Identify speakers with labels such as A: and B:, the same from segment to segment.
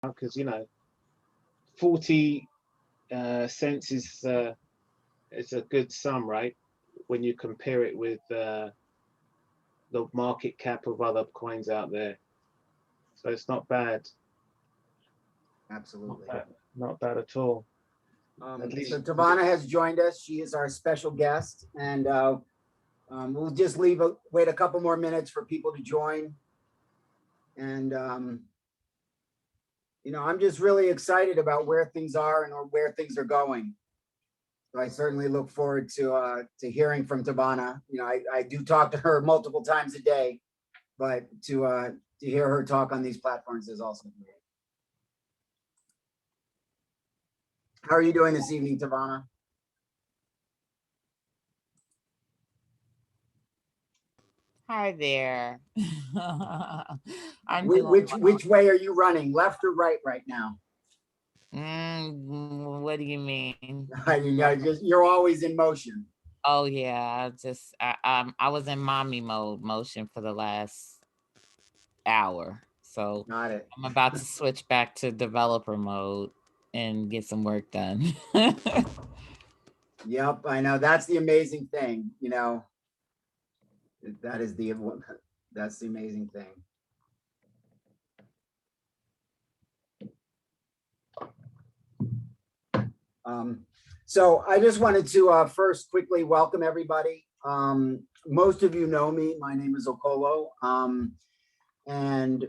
A: because 40 cents is a good sum, right? When you compare it with the market cap of other coins out there, so it's not bad.
B: Absolutely.
A: Not bad at all.
B: So Tavonia has joined us. She is our special guest, and we'll just wait a couple more minutes for people to join. And I'm just really excited about where things are and where things are going. So I certainly look forward to hearing from Tavonia. I do talk to her multiple times a day, but to hear her talk on these platforms is also great. How are you doing this evening, Tavonia?
C: Hi there.
B: Which way are you running, left or right now?
C: What do you mean?
B: You're always in motion.
C: Oh yeah, I was in mommy motion for the last hour, so
B: Got it.
C: I'm about to switch back to developer mode and get some work done.
B: Yep, I know. That's the amazing thing. That's the amazing thing. So I just wanted to first quickly welcome everybody. Most of you know me. My name is Okolo. And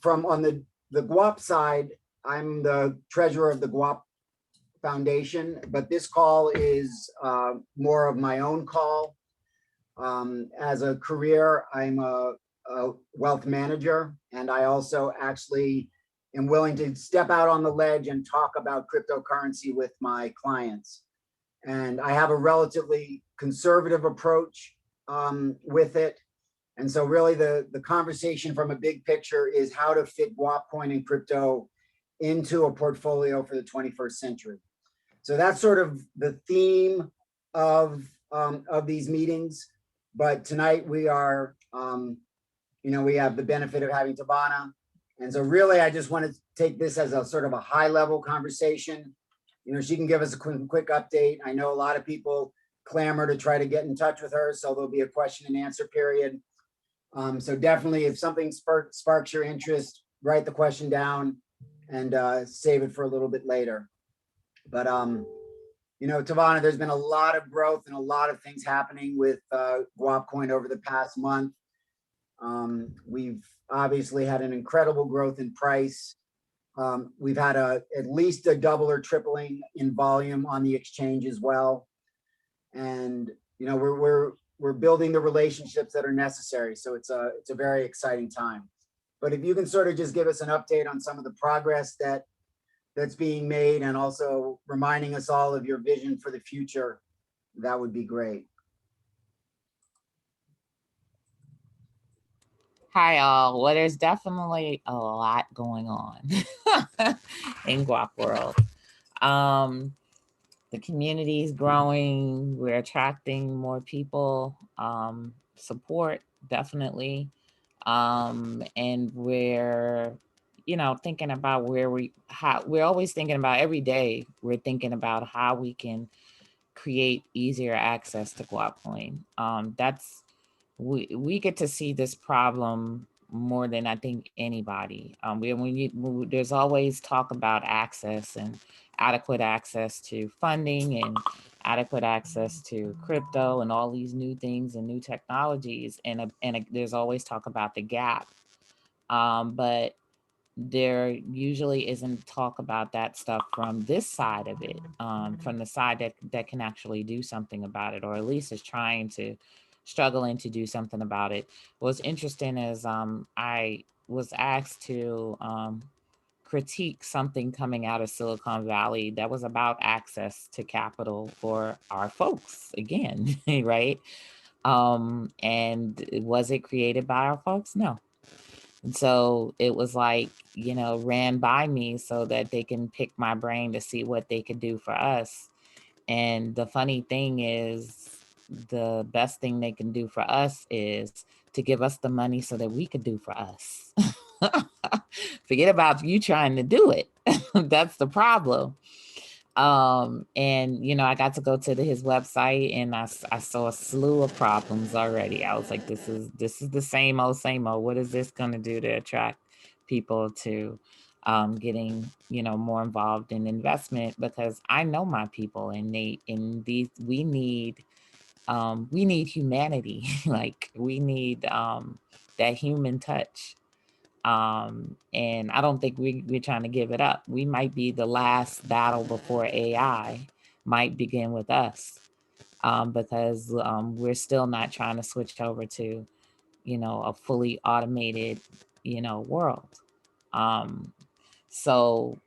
B: from on the Guap side, I'm the treasurer of the Guap Foundation, but this call is more of my own call. As a career, I'm a wealth manager, and I also actually am willing to step out on the ledge and talk about cryptocurrency with my clients. And I have a relatively conservative approach with it. And so really the conversation from a big picture is how to fit Guapcoin and crypto into a portfolio for the 21st century. So that's sort of the theme of these meetings. But tonight we are, we have the benefit of having Tavonia. And so really, I just want to take this as a sort of a high level conversation. She can give us a quick update. I know a lot of people clamor to try to get in touch with her, so there'll be a question and answer period. So definitely, if something sparks your interest, write the question down and save it for a little bit later. But Tavonia, there's been a lot of growth and a lot of things happening with Guapcoin over the past month. We've obviously had an incredible growth in price. We've had at least a double or tripling in volume on the exchange as well. And we're building the relationships that are necessary. So it's a very exciting time. But if you can sort of just give us an update on some of the progress that's being made, and also reminding us all of your vision for the future, that would be great.
C: Hi all. Well, there's definitely a lot going on in Guap world. The community is growing. We're attracting more people. Support definitely, and we're thinking about we're always thinking about every day. We're thinking about how we can create easier access to Guapcoin. We get to see this problem more than I think anybody. There's always talk about access and adequate access to funding and adequate access to crypto and all these new things and new technologies. And there's always talk about the gap. But there usually isn't talk about that stuff from this side of it, from the side that can actually do something about it, or at least is struggling to do something about it. What's interesting is I was asked to critique something coming out of Silicon Valley that was about access to capital for our folks again, right? And was it created by our folks? No. And so it was like, ran by me so that they can pick my brain to see what they could do for us. And the funny thing is, the best thing they can do for us is to give us the money so that we could do for us. Forget about you trying to do it. That's the problem. And I got to go to his website, and I saw a slew of problems already. I was like, this is the same old. What is this going to do to attract people to getting more involved in investment? Because I know my people, and we need humanity. Like, we need that human touch. And I don't think we're trying to give it up. We might be the last battle before AI might begin with us, because we're still not trying to switch over to, a fully automated, world. So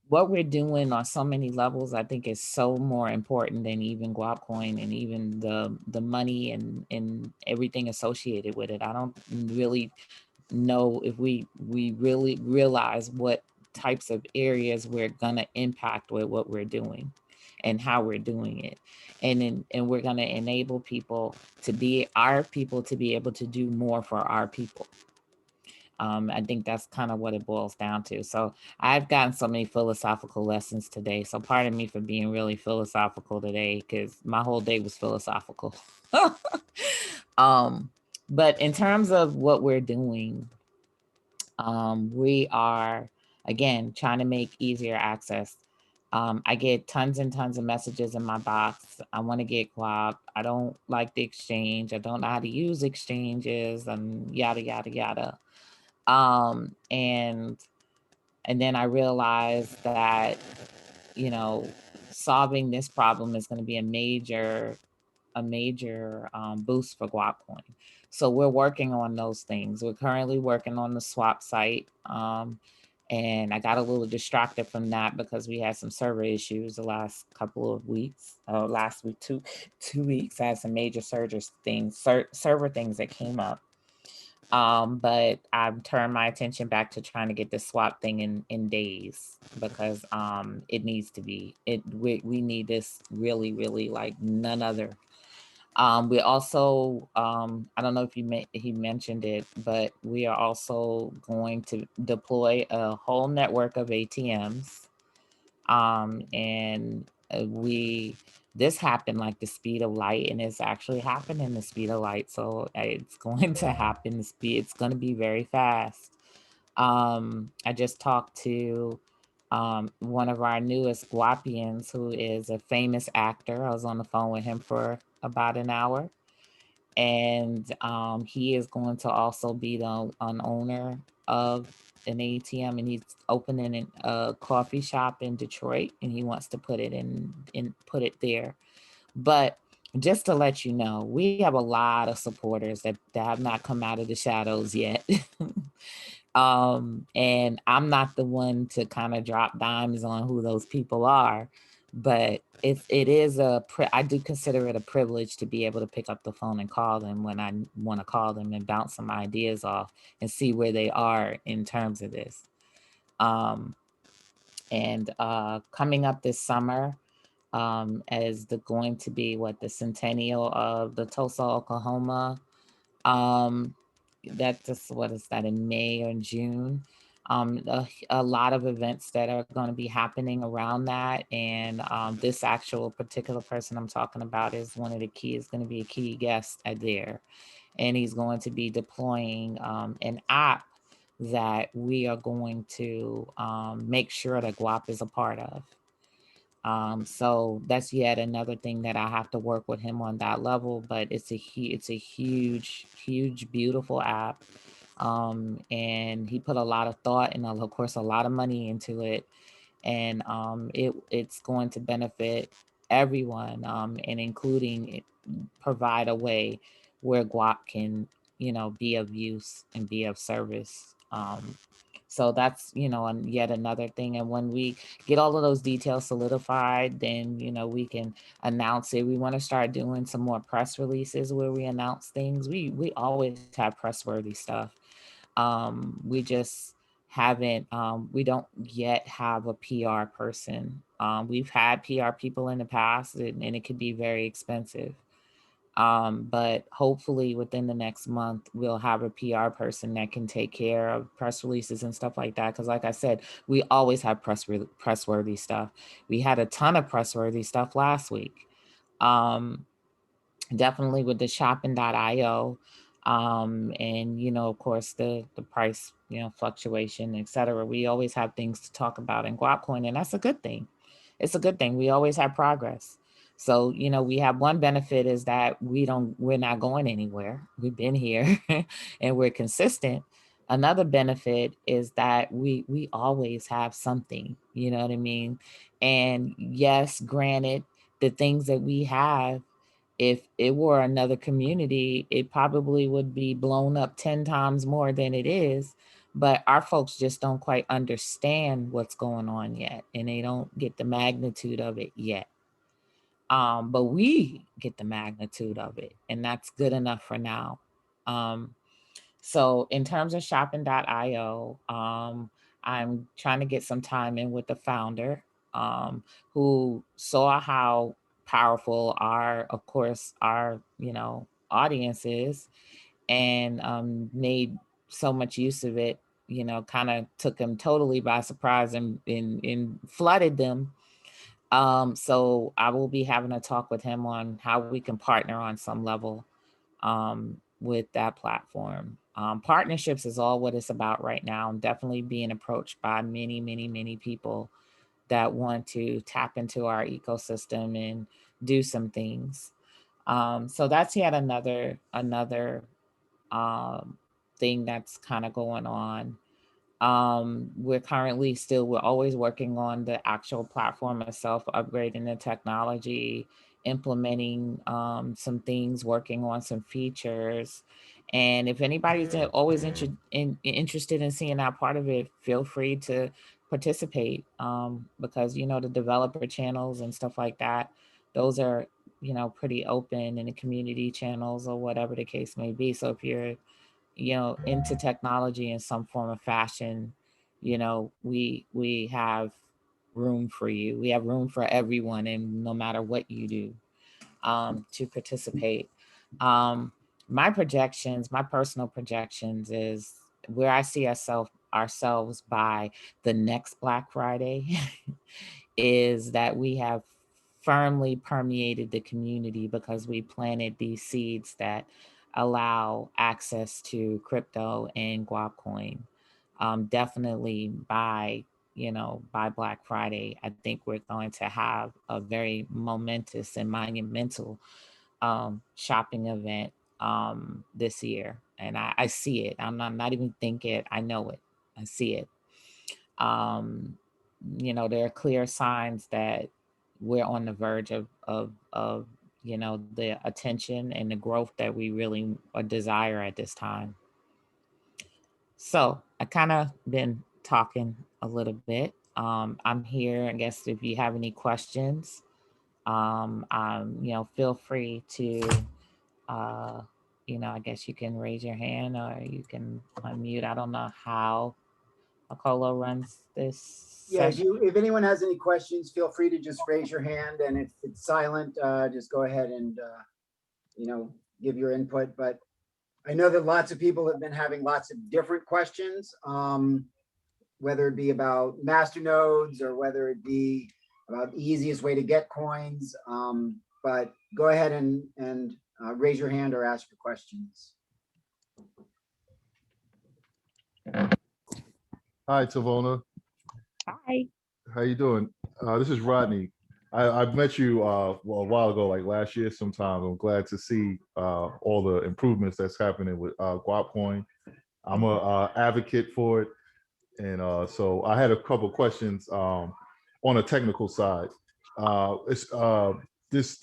C: what we're doing on so many levels, I think, is so more important than even Guapcoin and even the money and everything associated with it. I don't really know if we really realize what types of areas we're gonna impact with what we're doing and how we're doing it. And we're gonna enable our people to be able to do more for our people. I think that's kind of what it boils down to. So I've gotten so many philosophical lessons today. So pardon me for being really philosophical today, because my whole day was philosophical. But in terms of what we're doing, we are, again, trying to make easier access. I get tons and tons of messages in my box. I want to get Guap. I don't like the exchange. I don't know how to use exchanges, and yada, yada, yada. And then I realized that, solving this problem is going to be a major boost for Guapcoin. So we're working on those things. We're currently working on the swap site. And I got a little distracted from that because we had some server issues the last couple of weeks. Last week, 2 weeks, I had some major server things that came up. But I've turned my attention back to trying to get the swap thing in days, because it needs to be. We need this really, really like none other. We also, I don't know if he mentioned it, but we are also going to deploy a whole network of ATMs. And this happened like the speed of light, and it's actually happening the speed of light. So it's going to happen it's going to be very fast. I just talked to one of our newest Guapians, who is a famous actor. I was on the phone with him for about an hour. And he is going to also be an owner of an ATM, and he's opening a coffee shop in Detroit, and he wants to put it there. But just to let you know, we have a lot of supporters that have not come out of the shadows yet. And I'm not the one to kind of drop dimes on who those people are, but I do consider it a privilege to be able to pick up the phone and call them when I want to call them and bounce some ideas off and see where they are in terms of this. And coming up this summer, as going to be the centennial of the Tulsa, Oklahoma. What is that, in May or June? A lot of events that are going to be happening around that. And this actual particular person I'm talking about is going to be a key guest there. And he's going to be deploying an app that we are going to make sure that Guap is a part of. So that's yet another thing that I have to work with him on that level, but it's a huge, beautiful app. And he put a lot of thought and of course a lot of money into it. And it's going to benefit everyone, and including provide a way where Guap can, be of use and be of service. So that's, yet another thing. And when we get all of those details solidified, then, we can announce it. We want to start doing some more press releases where we announce things. We always have press-worthy stuff. We just haven't, we don't yet have a PR person. We've had PR people in the past, and it could be very expensive. But hopefully within the next month, we'll have a PR person that can take care of press releases and stuff like that. Because like I said, we always have press-worthy stuff. We had a ton of press-worthy stuff last week. Definitely with the shopping.io. And, you know, of course, the price, you know, fluctuation, et cetera. We always have things to talk about in Guapcoin, and that's a good thing. It's a good thing. We always have progress. So, you know, we have one benefit is that we're not going anywhere. We've been here and we're consistent. Another benefit is that we always have something, you know what I mean? And yes, granted, the things that we have, if it were another community, it probably would be blown up 10 times more than it is. But our folks just don't quite understand what's going on yet, and they don't get the magnitude of it yet. But we get the magnitude of it, and that's good enough for now. So in terms of shopping.io, I'm trying to get some time in with the founder, who saw how powerful of course, our, you know, audience is, and made so much use of it, you know, kind of took him totally by surprise and flooded them. So I will be having a talk with him on how we can partner on some level with that platform. Partnerships is all what it's about right now. I'm definitely being approached by many, many, many people that want to tap into our ecosystem and do some things. So that's yet another thing that's kind of going on. We're always working on the actual platform itself, upgrading the technology, implementing some things, working on some features. And if anybody's always interested in seeing that part of it, feel free to participate, because, you know, the developer channels and stuff like that, those are, you know, pretty open, in the community channels or whatever the case may be. So if you're, you know, into technology in some form of fashion, you know, we have room for you. We have room for everyone, and no matter what you do, to participate. My personal projections is where I see ourselves by the next Black Friday is that we have firmly permeated the community because we planted these seeds that allow access to crypto and Guapcoin. Definitely by Black Friday, I think we're going to have a very momentous and monumental shopping event this year. And I see it. I'm not even thinking it. I know it. I see it. You know, there are clear signs that we're on the verge of you know, the attention and the growth that we really desire at this time. So I kind of been talking a little bit. I'm here, I guess, if you have any questions, you know, feel free to, you know, I guess you can raise your hand or you can unmute. I don't know how Akolo runs this
B: Yeah,
C: session.
B: if anyone has any questions, feel free to just raise your hand, and if it's silent, just go ahead and, you know, give your input. But I know that lots of people have been having lots of different questions, whether it be about masternodes or whether it be about the easiest way to get coins. But go ahead and raise your hand or ask your questions.
D: Hi, Tavonia.
C: Hi.
D: How you doing? This is Rodney. I've met you a while ago, like last year sometime. I'm glad to see all the improvements that's happening with Guapcoin. I'm a advocate for it. And so I had a couple questions on a technical side. This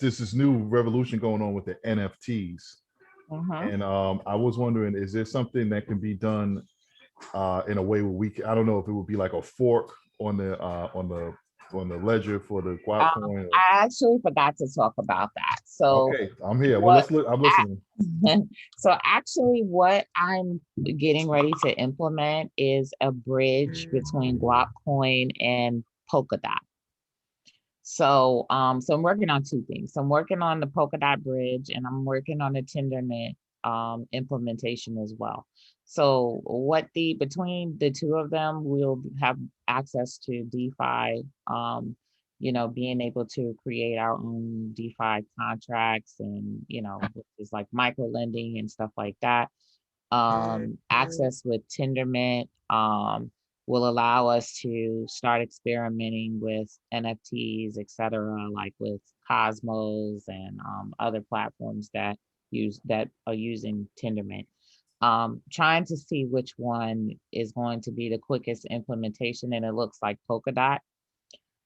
D: is new revolution going on with the NFTs. And I was wondering, is there something that can be done in a way where I don't know if it would be like a fork on the ledger for the Guapcoin?
C: I actually forgot to talk about that. So
D: okay, I'm here. Well, I'm listening.
C: So actually what I'm getting ready to implement is a bridge between Guapcoin and Polkadot. So, so I'm working on two things. So I'm working on the Polkadot bridge, and I'm working on the Tendermint implementation as well. So between the two of them, we'll have access to DeFi, being able to create our own DeFi contracts and, which is like micro lending and stuff like that. Access with Tendermint will allow us to start experimenting with NFTs, et cetera, like with Cosmos and other platforms that are using Tendermint. Trying to see which one is going to be the quickest implementation, and it looks like Polkadot.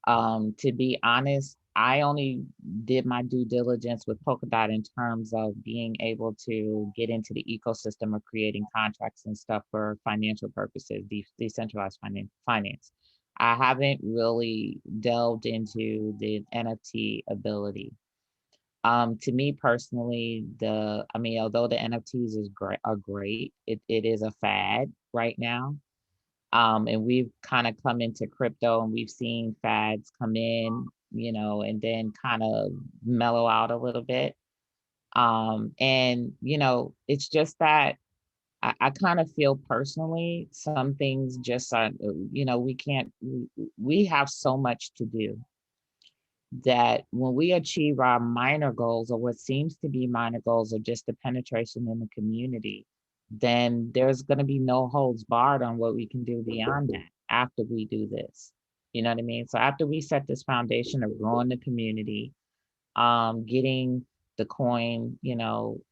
C: To be honest, I only did my due diligence with Polkadot in terms of being able to get into the ecosystem of creating contracts and stuff for financial purposes, decentralized finance. I haven't really delved into the NFT ability. To me personally, although the NFTs are great, it is a fad right now. And we've kind of come into crypto and we've seen fads come in, and then kind of mellow out a little bit. And, it's just that I kind of feel personally, some things just are, we have so much to do that when we achieve our minor goals, or what seems to be minor goals, or just the penetration in the community, then there's going to be no holds barred on what we can do beyond that after we do this. You know what I mean? So after we set this foundation of growing the community, getting the coin,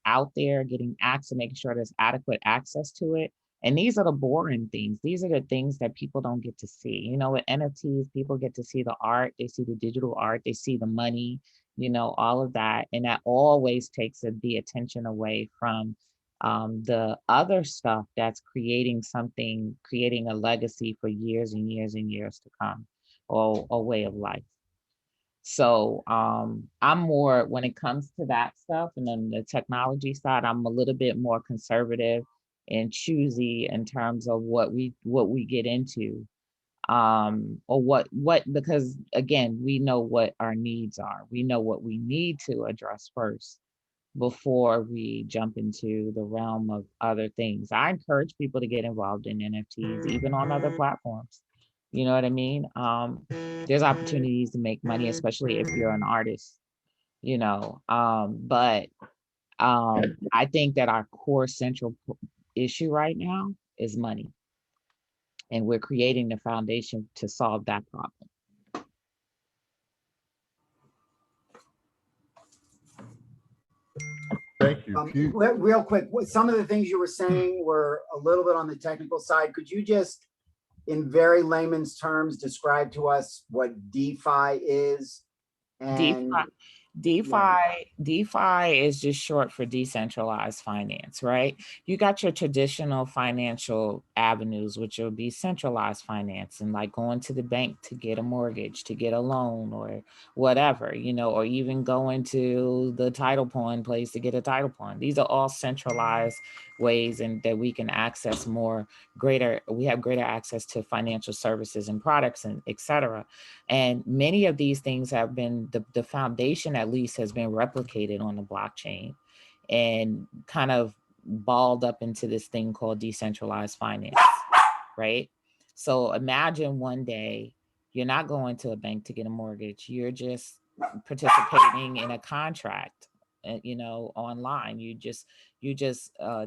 C: out there, getting access, making sure there's adequate access to it. And these are the boring things. These are the things that people don't get to see. With NFTs, people get to see the art, they see the digital art, they see the money, all of that. And that always takes the attention away from the other stuff that's creating a legacy for years and years and years to come, or a way of life. So I'm more, when it comes to that stuff, and then the technology side, I'm a little bit more conservative and choosy in terms of what we get into, or what because again, we know what our needs are. We know what we need to address first before we jump into the realm of other things. I encourage people to get involved in NFTs, even on other platforms. You know what I mean? There's opportunities to make money, especially if you're an artist, but I think that our core central issue right now is money. And we're creating the foundation to solve that problem.
D: Thank you.
B: Real quick, some of the things you were saying were a little bit on the technical side. Could you just, in very layman's terms, describe to us what DeFi is? And
C: DeFi is just short for decentralized finance, right? You got your traditional financial avenues, which will be centralized finance, and like going to the bank to get a mortgage, to get a loan, or whatever, or even going to the title pawn place to get a title pawn. These are all centralized ways, and that we can access we have greater access to financial services and products, and et cetera. And many of these things have been, the foundation at least has been replicated on the blockchain and kind of balled up into this thing called decentralized finance, right? So imagine one day you're not going to a bank to get a mortgage. You're just participating in a contract, online. You just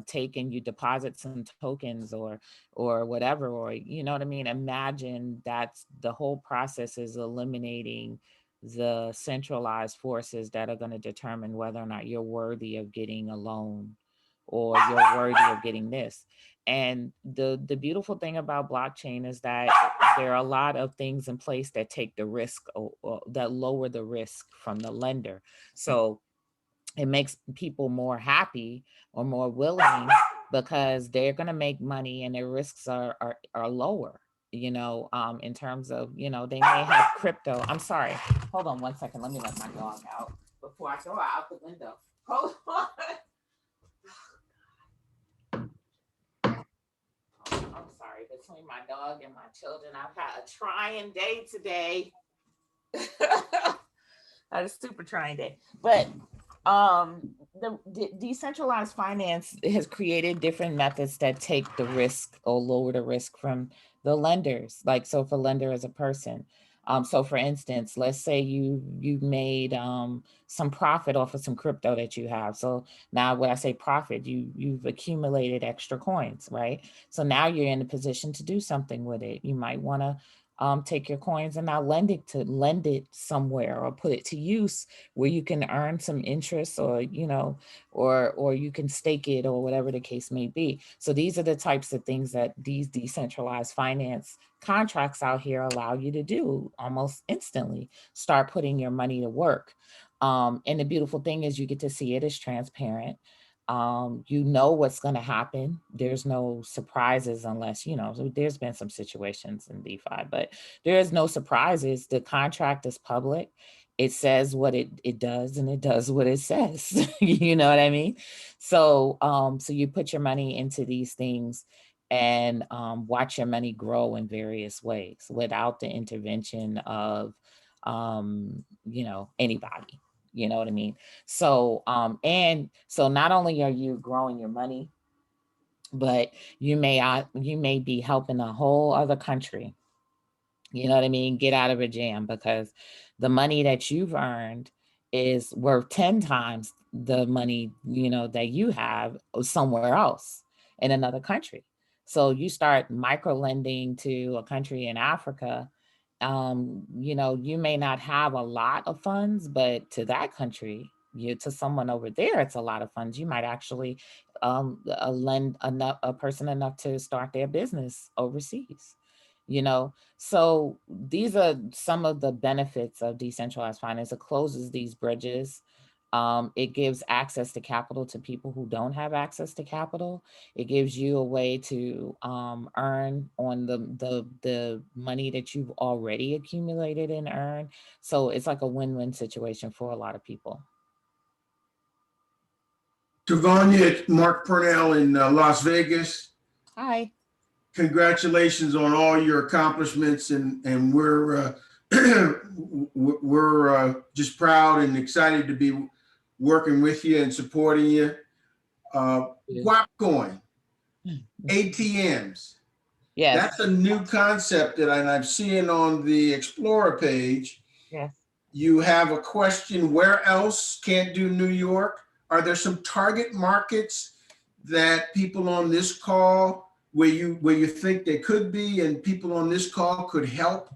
C: take and you deposit some tokens or whatever, or you know what I mean? Imagine that's the whole process is eliminating the centralized forces that are going to determine whether or not you're worthy of getting a loan, or you're worthy of getting this. And the beautiful thing about blockchain is that there are a lot of things in place that take the risk, or that lower the risk from the lender. So it makes people more happy or more willing, because they're going to make money and their risks are lower, in terms of, they may have crypto. I'm sorry. Hold on 1 second. Let me let my dog out before I throw her out the window. Hold on. I'm sorry. Between my dog and my children, I've had a trying day today. Had a super trying day. But the decentralized finance has created different methods that take the risk or lower the risk from the lenders. Like, so if a lender is a person, so for instance, let's say you made some profit off of some crypto that you have. So now when I say profit, you've accumulated extra coins, right? So now you're in a position to do something with it. You might want to take your coins and now lend it somewhere, or put it to use where you can earn some interest, or or you can stake it, or whatever the case may be. So these are the types of things that these decentralized finance contracts out here allow you to do almost instantly. Start putting your money to work. And the beautiful thing is you get to see it as transparent. You know what's going to happen. There's no surprises unless, so there's been some situations in DeFi, but there is no surprises. The contract is public. It says what it does, and it does what it says. You know what I mean? So, so you put your money into these things and watch your money grow in various ways without the intervention of, anybody. You know what I mean? So, and so not only are you growing your money, but you may be helping a whole other country, you know what I mean, get out of a jam, because the money that you've earned is worth 10 times the money, that you have somewhere else in another country. So you start micro lending to a country in Africa. You may not have a lot of funds, but to that country, to someone over there, it's a lot of funds. You might actually lend a person enough to start their business overseas. So these are some of the benefits of decentralized finance. It closes these bridges. It gives access to capital to people who don't have access to capital. It gives you a way to earn on the money that you've already accumulated and earned. So it's like a win-win situation for a lot of people.
E: Tavonia, it's Mark Purnell in Las Vegas.
C: Hi.
E: Congratulations on all your accomplishments, and we're we're just proud and excited to be working with you and supporting you. Guapcoin, ATMs.
C: Yes.
E: That's a new concept that I'm seeing on the Explorer page.
C: Yes.
E: You have a question, where else can't do New York? Are there some target markets that people on this call where you think they could be, and people on this call could help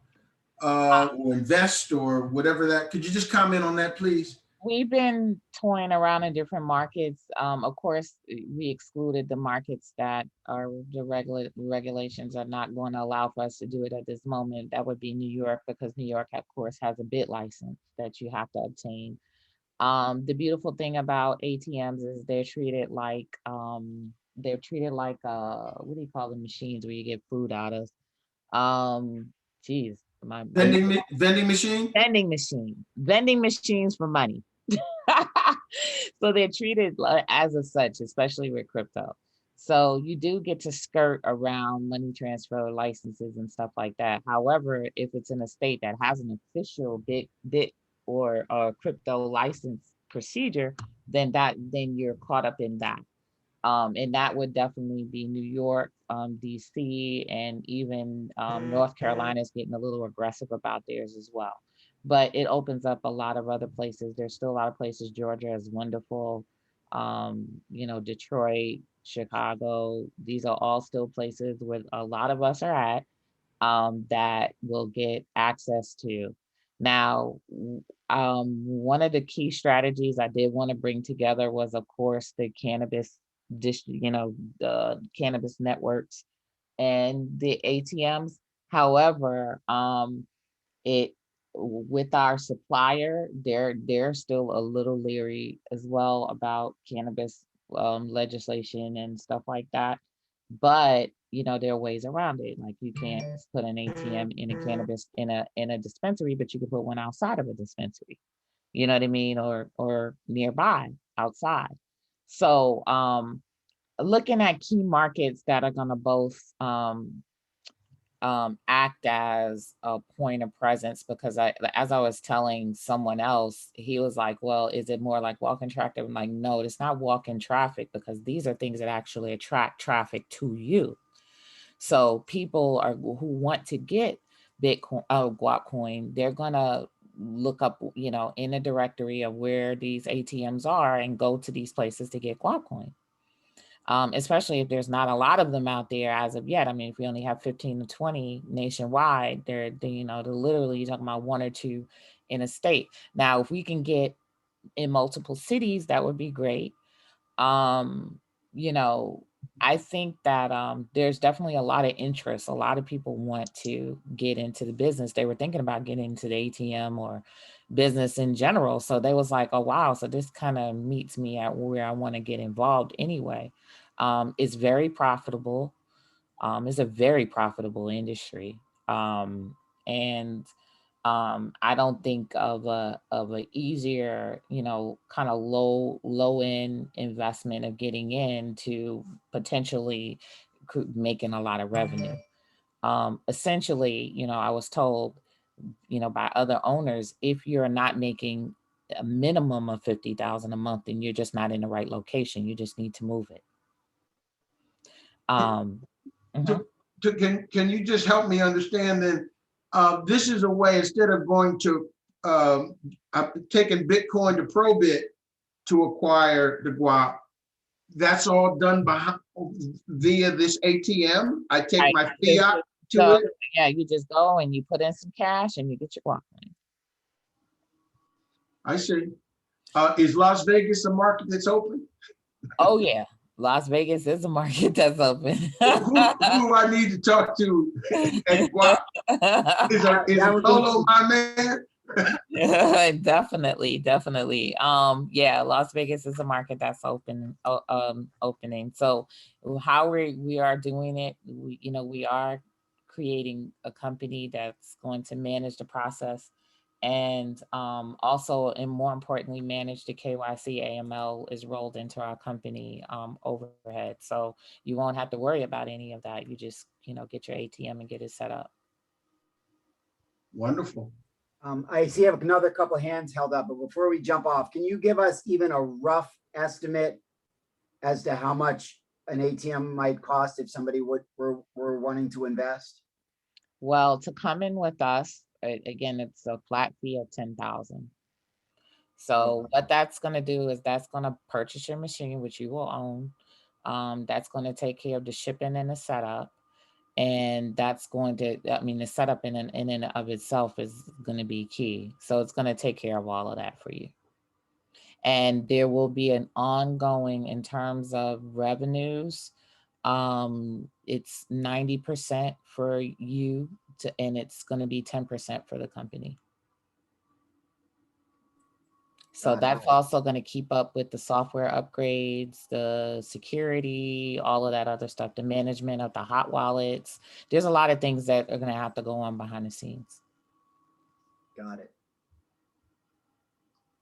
E: or invest or whatever that? Could you just comment on that, please?
C: We've been toying around in different markets. Of course, we excluded the markets that are the regulations are not going to allow for us to do it at this moment. That would be New York, because New York, of course, has a bid license that you have to obtain. The beautiful thing about ATMs is they're treated like what do you call the machines where you get food out of? Geez,
E: Vending machine?
C: Vending machines for money. So they're treated as a such, especially with crypto. So you do get to skirt around money transfer licenses and stuff like that. However, if it's in a state that has an official bit or crypto license procedure, then you're caught up in that. And that would definitely be New York, DC, and even North Carolina is getting a little aggressive about theirs as well. But it opens up a lot of other places. There's still a lot of places. Georgia is wonderful. Detroit, Chicago, these are all still places where a lot of us are at, that will get access to. Now, one of the key strategies I did want to bring together was, of course, the cannabis the cannabis networks and the ATMs. However, it with our supplier, they're still a little leery as well about cannabis legislation and stuff like that. But there are ways around it. Like, you can't put an ATM in a cannabis in a dispensary, but you can put one outside of a dispensary. You know what I mean? Or nearby outside. So looking at key markets that are going to both act as a point of presence, because as I was telling someone else, he was like, well, is it more like walk-in traffic? I'm like, no, it's not walk-in traffic, because these are things that actually attract traffic to you. So people who want to get Bitcoin, Guapcoin, they're gonna look up, in a directory of where these ATMs are and go to these places to get Guapcoin. Especially if there's not a lot of them out there as of yet. I mean, if we only have 15 to 20 nationwide, they're literally talking about 1 or 2 in a state. Now, if we can get in multiple cities, that would be great. I think that there's definitely a lot of interest. A lot of people want to get into the business. They were thinking about getting into the ATM or business in general. So they was like, oh, wow. So this kind of meets me at where I want to get involved anyway. It's very profitable. It's a very profitable industry. And I don't think of a easier, kind of low end investment of getting into potentially making a lot of revenue. Essentially, I was told, by other owners, if you're not making a minimum of 50,000 a month, then you're just not in the right location. You just need to move it. Mhm.
E: Can you just help me understand then? This is a way, instead of going to taking Bitcoin to Probit to acquire the Guap, that's all done via this ATM. I take
C: Right.
E: my fiat to
C: So,
E: it.
C: yeah, you just go and you put in some cash and you get your Guapcoin.
E: I see. Is Las Vegas a market that's open?
C: Oh yeah, Las Vegas is a market that's open.
E: Who do I need to talk to at Guap? Is Polo my man?
C: Definitely. Yeah, Las Vegas is a market that's opening. So how we are doing it, we are creating a company that's going to manage the process, and also, and more importantly, manage the KYC. AML is rolled into our company overhead, so you won't have to worry about any of that. You just get your ATM and get it set up.
E: Wonderful.
B: I see I have another couple of hands held up, but before we jump off, can you give us even a rough estimate as to how much an ATM might cost if somebody were wanting to invest?
C: Well, to come in with us, again, it's a flat fee of 10,000. So what that's going to do is that's going to purchase your machine, which you will own. That's going to take care of the shipping and the setup. And that's going to, the setup in and of itself is going to be key. So it's going to take care of all of that for you. And there will be an ongoing, in terms of revenues, it's 90% for you and it's going to be 10% for the company. So that's also going to keep up with the software upgrades, the security, all of that other stuff, the management of the hot wallets. There's a lot of things that are going to have to go on behind the scenes.
B: Got it.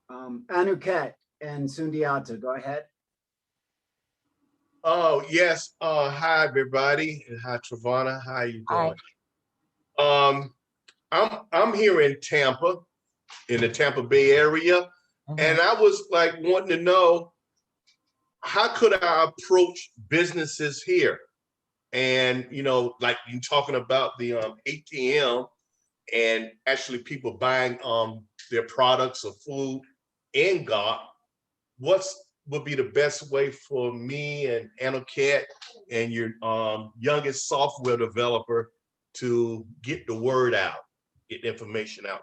B: Anuket and Sundiata, go ahead.
F: Oh, yes. Hi, everybody. And hi, Tavonia. How you doing? Hi. I'm here in Tampa, in the Tampa Bay area. And I was like wanting to know, how could I approach businesses here? And, like you talking about the ATM and actually people buying their products or food in Guap, would be the best way for me and Anuket and your youngest software developer to get the word out, get the information out?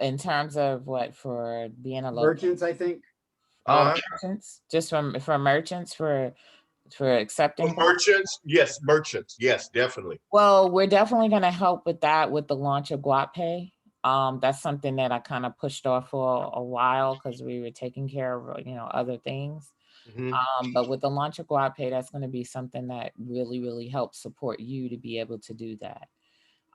C: In terms of what, for being a local
B: merchants, I think.
C: Merchants, just for merchants, for accepting
F: merchants. Yes, merchants. Yes, definitely.
C: Well, we're definitely going to help with that with the launch of Guap Pay. That's something that I kind of pushed off for a while because we were taking care of other things. But with the launch of Guap Pay, that's going to be something that really helps support you to be able to do that.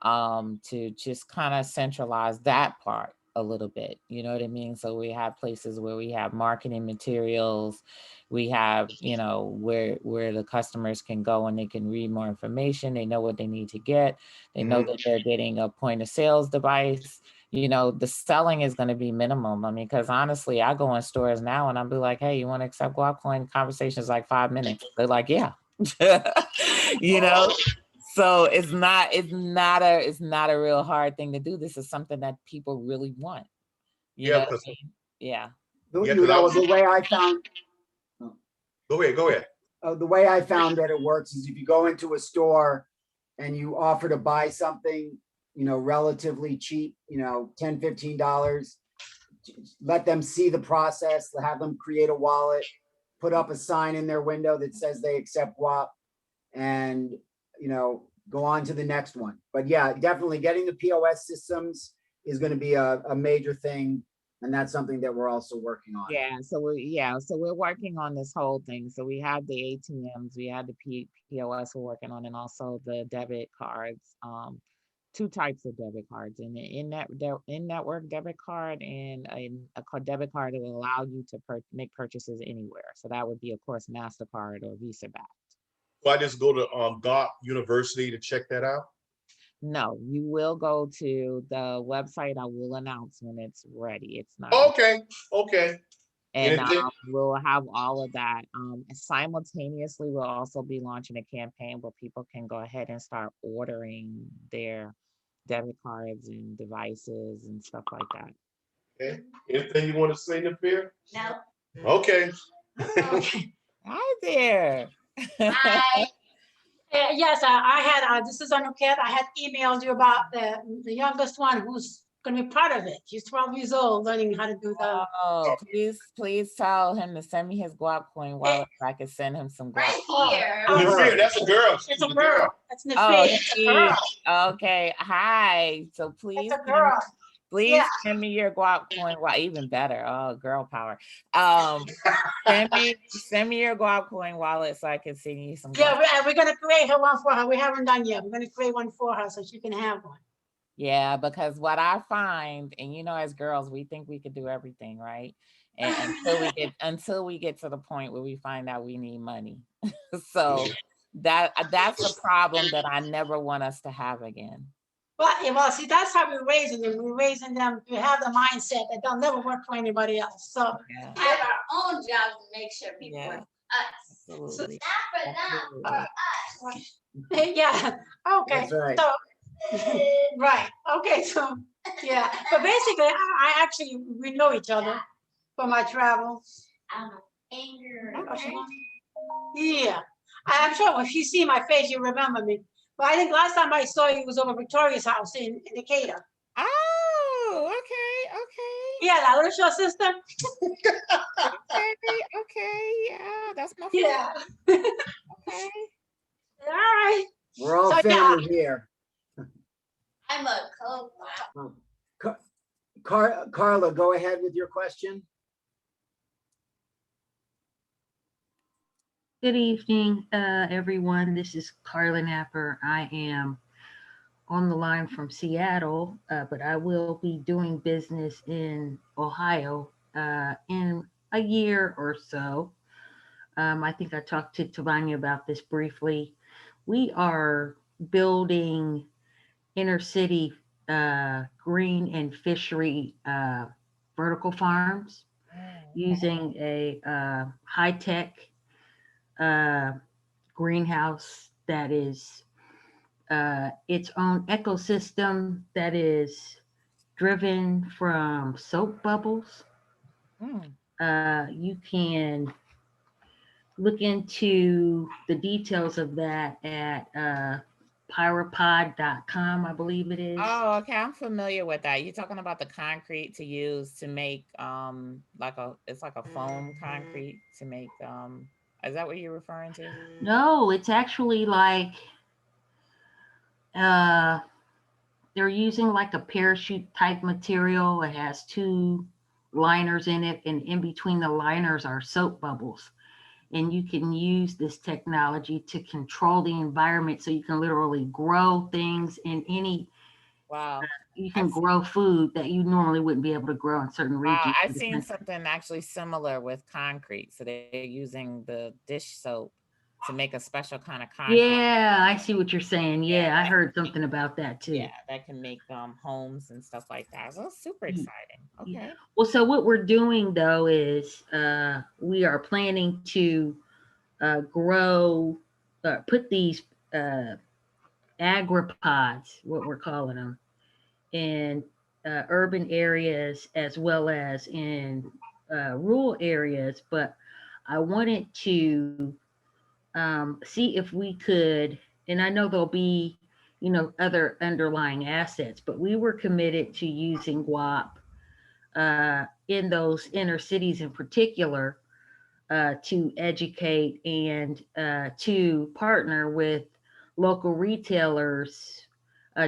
C: To just kind of centralize that part a little bit, you know what I mean? So we have places where we have marketing materials, we have, you know, where the customers can go and they can read more information, they know what they need to get, they know that they're getting a point of sales device. You know, the selling is going to be minimum. I mean, because honestly, I go in stores now and I'll be like, hey, you want to accept Guapcoin? Conversation is like 5 minutes. They're like, yeah. You know, so it's not a real hard thing to do. This is something that people really want. You know what I mean? Yeah.
B: You know, the way I found.
F: Go ahead.
B: The way I found that it works is if you go into a store and you offer to buy something, you know, relatively cheap, you know, $10, $15, let them see the process, have them create a wallet, put up a sign in their window that says they accept Guap, and, you know, go on to the next one. But yeah, definitely getting the POS systems is going to be a major thing. And that's something that we're also working on.
C: So we're working on this whole thing. So we have the ATMs, we have the POS we're working on, and also the debit cards. 2 types of debit cards, and in-network debit card and a debit card that will allow you to make purchases anywhere. So that would be, of course, MasterCard or Visa backed.
F: So I just go to Guap University to check that out?
C: No, you will go to the website. I will announce when it's ready. It's not.
F: Okay.
C: And we'll have all of that. Simultaneously, we'll also be launching a campaign where people can go ahead and start ordering their debit cards and devices and stuff like that.
F: Okay. Anything you want to say, Nafir?
G: No.
F: Okay.
C: Hi there.
G: Hi. Yes, I had, this is Anuket. I had emailed you about the youngest one who's going to be part of it. He's 12 years old, learning how to do the.
C: Oh, please tell him to send me his Guapcoin wallet so I can send him some Guap.
G: Right here.
F: Nafir, that's a girl.
G: It's a girl. That's Nafir.
C: Oh,
G: It's a girl.
C: Okay. Hi. So please.
G: It's a girl.
C: Please send me your Guapcoin. Well, even better. Oh, girl power. Send me your Guapcoin wallet so I can send you some.
G: Yeah, we're gonna create her one for her. We haven't done yet. We're gonna create one for her so she can have one.
C: Yeah, because what I find, and you know, as girls, we think we could do everything, right? And until we get to the point where we find out we need money. So that's the problem that I never want us to have again.
G: Well, see, that's how we're raising them. We're raising them to have the mindset that they'll never work for anybody else. So
H: have our own job to make sure people work for us.
C: Absolutely.
H: So not for them, for us.
G: Yeah. Okay.
B: That's right.
G: So right. Okay. So yeah. But basically, I actually we know each other from my travels.
H: Anger.
G: Yeah. I'm sure if you see my face, you remember me. But I think last time I saw you was over Victoria's house in Decatur.
C: Oh, okay.
G: Yeah, that little short sister.
C: Okay, yeah, that's my
G: friend. Yeah.
C: Okay.
G: All right.
B: We're all family here.
H: I'm a co-op.
B: Carla, go ahead with your question.
I: Good evening, everyone. This is Carla Napper. I am on the line from Seattle, but I will be doing business in Ohio in a year or so. I think I talked to Tavonia about this briefly. We are building inner city green and fishery vertical farms using a high-tech greenhouse that is its own ecosystem that is driven from soap bubbles. You can look into the details of that at pyropod.com, I believe it is.
C: Oh, okay. I'm familiar with that. You're talking about the concrete to use to make it's like a foam concrete to make is that what you're referring to?
I: No, it's actually like they're using like a parachute type material. It has 2 liners in it, and in between the liners are soap bubbles. And you can use this technology to control the environment, so you can literally grow things in any
C: Wow.
I: You can grow food that you normally wouldn't be able to grow in certain
C: Wow,
I: regions.
C: I've seen something actually similar with concrete. So they're using the dish soap to make a special kind of concrete.
I: Yeah, I see what you're saying. Yeah, I heard something about that too.
C: Yeah, that can make homes and stuff like that. So it's super exciting. Okay.
I: Well, so what we're doing though is we are planning to grow, put these agripods, what we're calling them, in urban areas as well as in rural areas. But I wanted to see if we could, and I know there'll be, other underlying assets, but we were committed to using Guap in those inner cities in particular to educate and to partner with local retailers.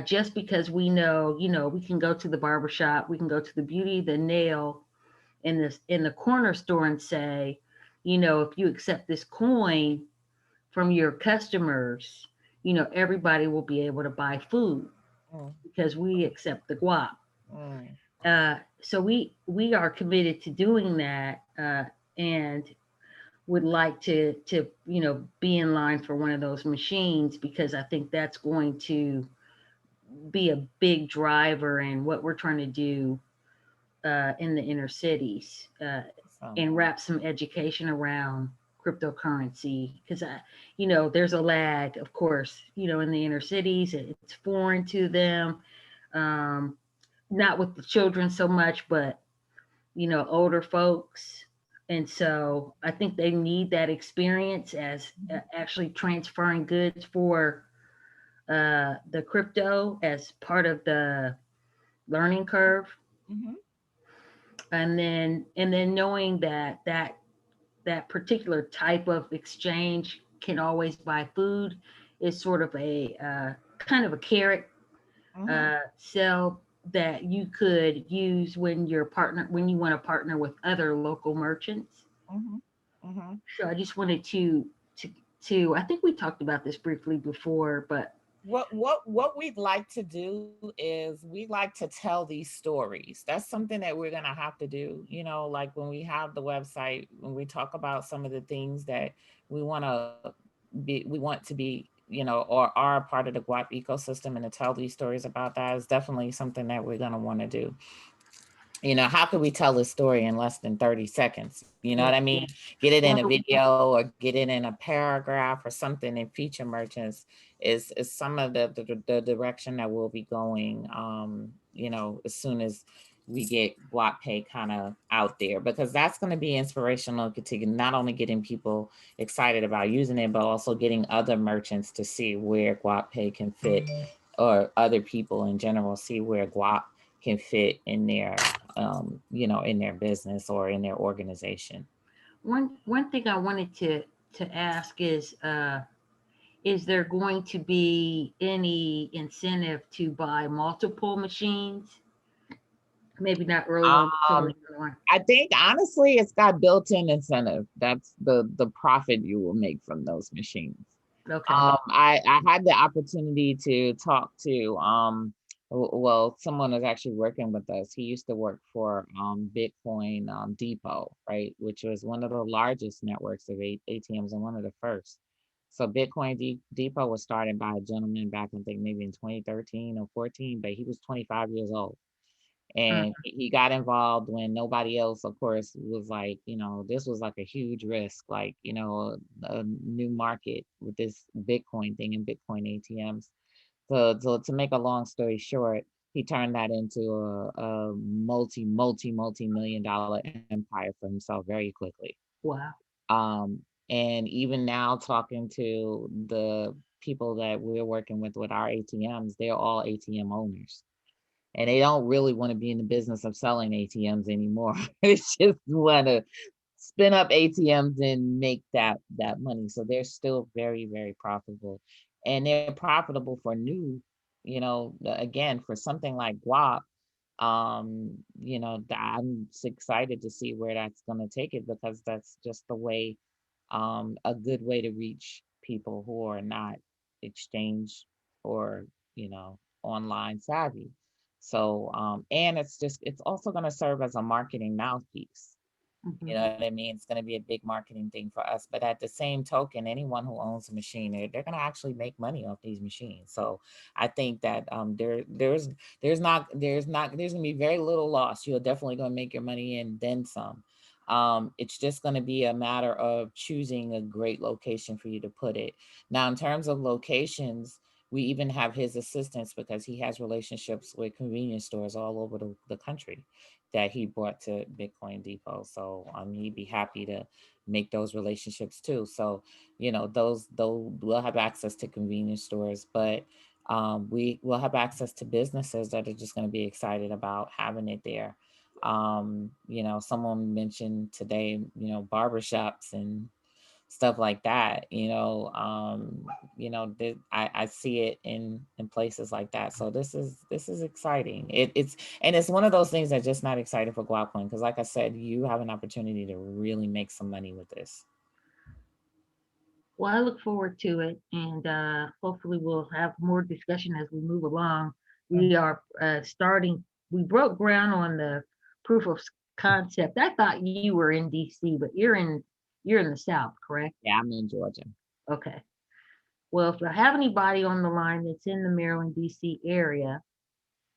I: Just because we know, we can go to the barbershop, we can go to the beauty, the nail, in the corner store and say, if you accept this coin from your customers, everybody will be able to buy food because we accept the guap. So we are committed to doing that, and would like to be in line for one of those machines, because I think that's going to be a big driver in what we're trying to do in the inner cities, and wrap some education around cryptocurrency, because there's a lag, of course, in the inner cities. It's foreign to them, not with the children so much, but older folks. And so I think they need that experience as actually transferring goods for the crypto as part of the learning curve. And then knowing that particular type of exchange can always buy food is sort of a kind of a carrot sell that you could use when you want to partner with other local merchants. So I just wanted to I think we talked about this briefly before, but
C: what we'd like to do is we'd like to tell these stories. That's something that we're gonna have to do. Like when we have the website, when we talk about some of the things that we want to be, or are part of the Guap ecosystem, and to tell these stories about that is definitely something that we're gonna want to do. How could we tell a story in less than 30 seconds? You know what I mean? Get it in a video or get it in a paragraph or something, and feature merchants is some of the direction that we'll be going, as soon as we get Guap Pay kind of out there, because that's going to be inspirational to not only getting people excited about using it, but also getting other merchants to see where Guap Pay can fit, or other people in general see where Guap can fit in their in their business or in their organization.
I: One thing I wanted to ask is there going to be any incentive to buy multiple machines? Maybe not early on.
C: I think honestly it's got built-in incentive. That's the profit you will make from those machines.
I: Okay.
C: I had the opportunity to talk to someone was actually working with us. He used to work for Bitcoin Depot, right, which was one of the largest networks of ATMs and one of the first. So Bitcoin Depot was started by a gentleman back, I think maybe in 2013 or 14, but he was 25 years old. And he got involved when nobody else, of course, was like, this was like a huge risk, like, a new market with this Bitcoin thing and Bitcoin ATMs. So to make a long story short, he turned that into a multi-million-dollar empire for himself very quickly.
I: Wow.
C: And even now, talking to the people that we're working with our ATMs, they're all ATM owners. And they don't really want to be in the business of selling ATMs anymore. They just want to spin up ATMs and make that money. So they're still very, very profitable. And they're profitable for new, again, for something like Guap. I'm excited to see where that's going to take it, because that's just the way, a good way to reach people who are not exchange or, online savvy. So, and it's also going to serve as a marketing mouthpiece. You know what I mean? It's going to be a big marketing thing for us. But at the same token, anyone who owns a machine, they're going to actually make money off these machines. So I think that there's going to be very little loss. You're definitely going to make your money and then some. It's just going to be a matter of choosing a great location for you to put it. Now, in terms of locations, we even have his assistance because he has relationships with convenience stores all over the country that he brought to Bitcoin Depot. So he'd be happy to make those relationships too. So, you know, those we'll have access to convenience stores, but we will have access to businesses that are just going to be excited about having it there. You know, someone mentioned today, you know, barbershops and stuff like that, you know, I see it in places like that. So this is exciting. It's one of those things that's just not exciting for Guapcoin, because like I said, you have an opportunity to really make some money with this.
I: Well, I look forward to it, and hopefully we'll have more discussion as we move along. We are we broke ground on the proof of concept. I thought you were in DC, but you're in the South, correct?
C: Yeah, I'm in Georgia.
I: Okay. Well, if I have anybody on the line that's in the Maryland, DC area,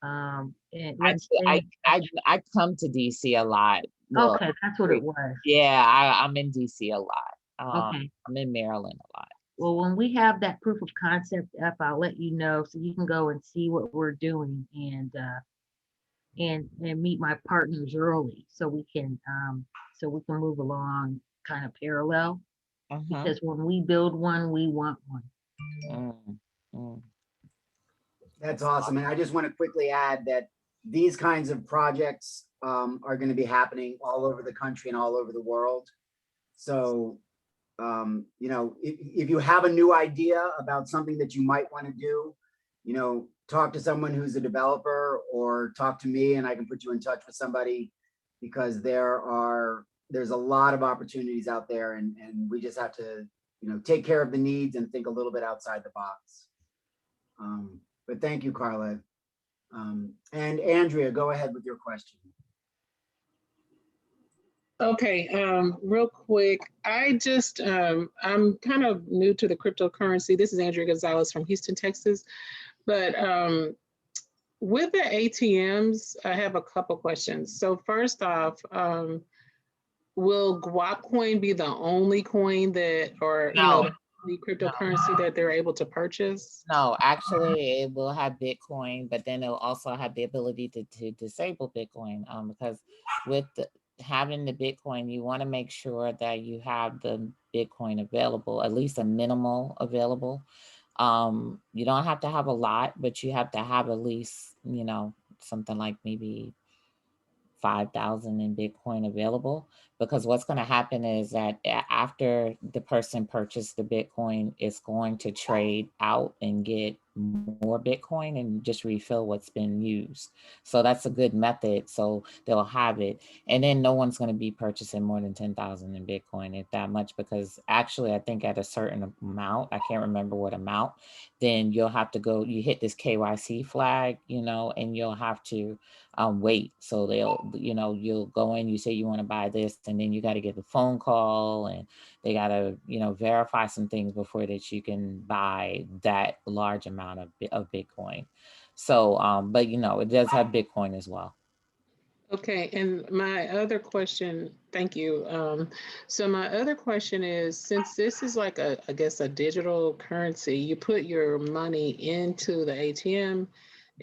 I: and
C: I come to DC a lot. Well,
I: okay, that's what it was.
C: Yeah, I'm in DC a lot.
I: Okay.
C: I'm in Maryland a lot.
I: Well, when we have that proof of concept up, I'll let you know so you can go and see what we're doing and meet my partners early so we can move along kind of parallel. Because when we build one, we want one.
B: That's awesome. And I just want to quickly add that these kinds of projects are going to be happening all over the country and all over the world. So, you know, if you have a new idea about something that you might want to do, you know, talk to someone who's a developer or talk to me and I can put you in touch with somebody, because there's a lot of opportunities out there, and we just have to, you know, take care of the needs and think a little bit outside the box. But thank you, Carla. And Andrea, go ahead with your question.
J: Okay, real quick, I just, I'm kind of new to the cryptocurrency. This is Andrea Gonzalez from Houston, Texas. But with the ATMs, I have a couple questions. So first off, will Guapcoin be the only coin that, or
C: No.
J: you know, the cryptocurrency that they're able to purchase?
C: No, actually, it will have Bitcoin, but then it'll also have the ability to disable Bitcoin. Because with having the Bitcoin, you want to make sure that you have the Bitcoin available, at least a minimal available. You don't have to have a lot, but you have to have at least, you know, something like maybe 5,000 in Bitcoin available, because what's going to happen is that after the person purchased the Bitcoin, it's going to trade out and get more Bitcoin and just refill what's been used. So that's a good method. So they'll have it. And then no one's going to be purchasing more than 10,000 in Bitcoin, if that much, because actually I think at a certain amount, I can't remember what amount, then you'll have to go, you hit this KYC flag, you know, and you'll have to wait. So they'll, you know, you'll go in, you say you want to buy this, and then you got to get a phone call and they got to, you know, verify some things before that you can buy that large amount of Bitcoin. So, but you know, it does have Bitcoin as well.
J: Okay, and my other question, thank you. So my other question is, since this is like I guess a digital currency, you put your money into the ATM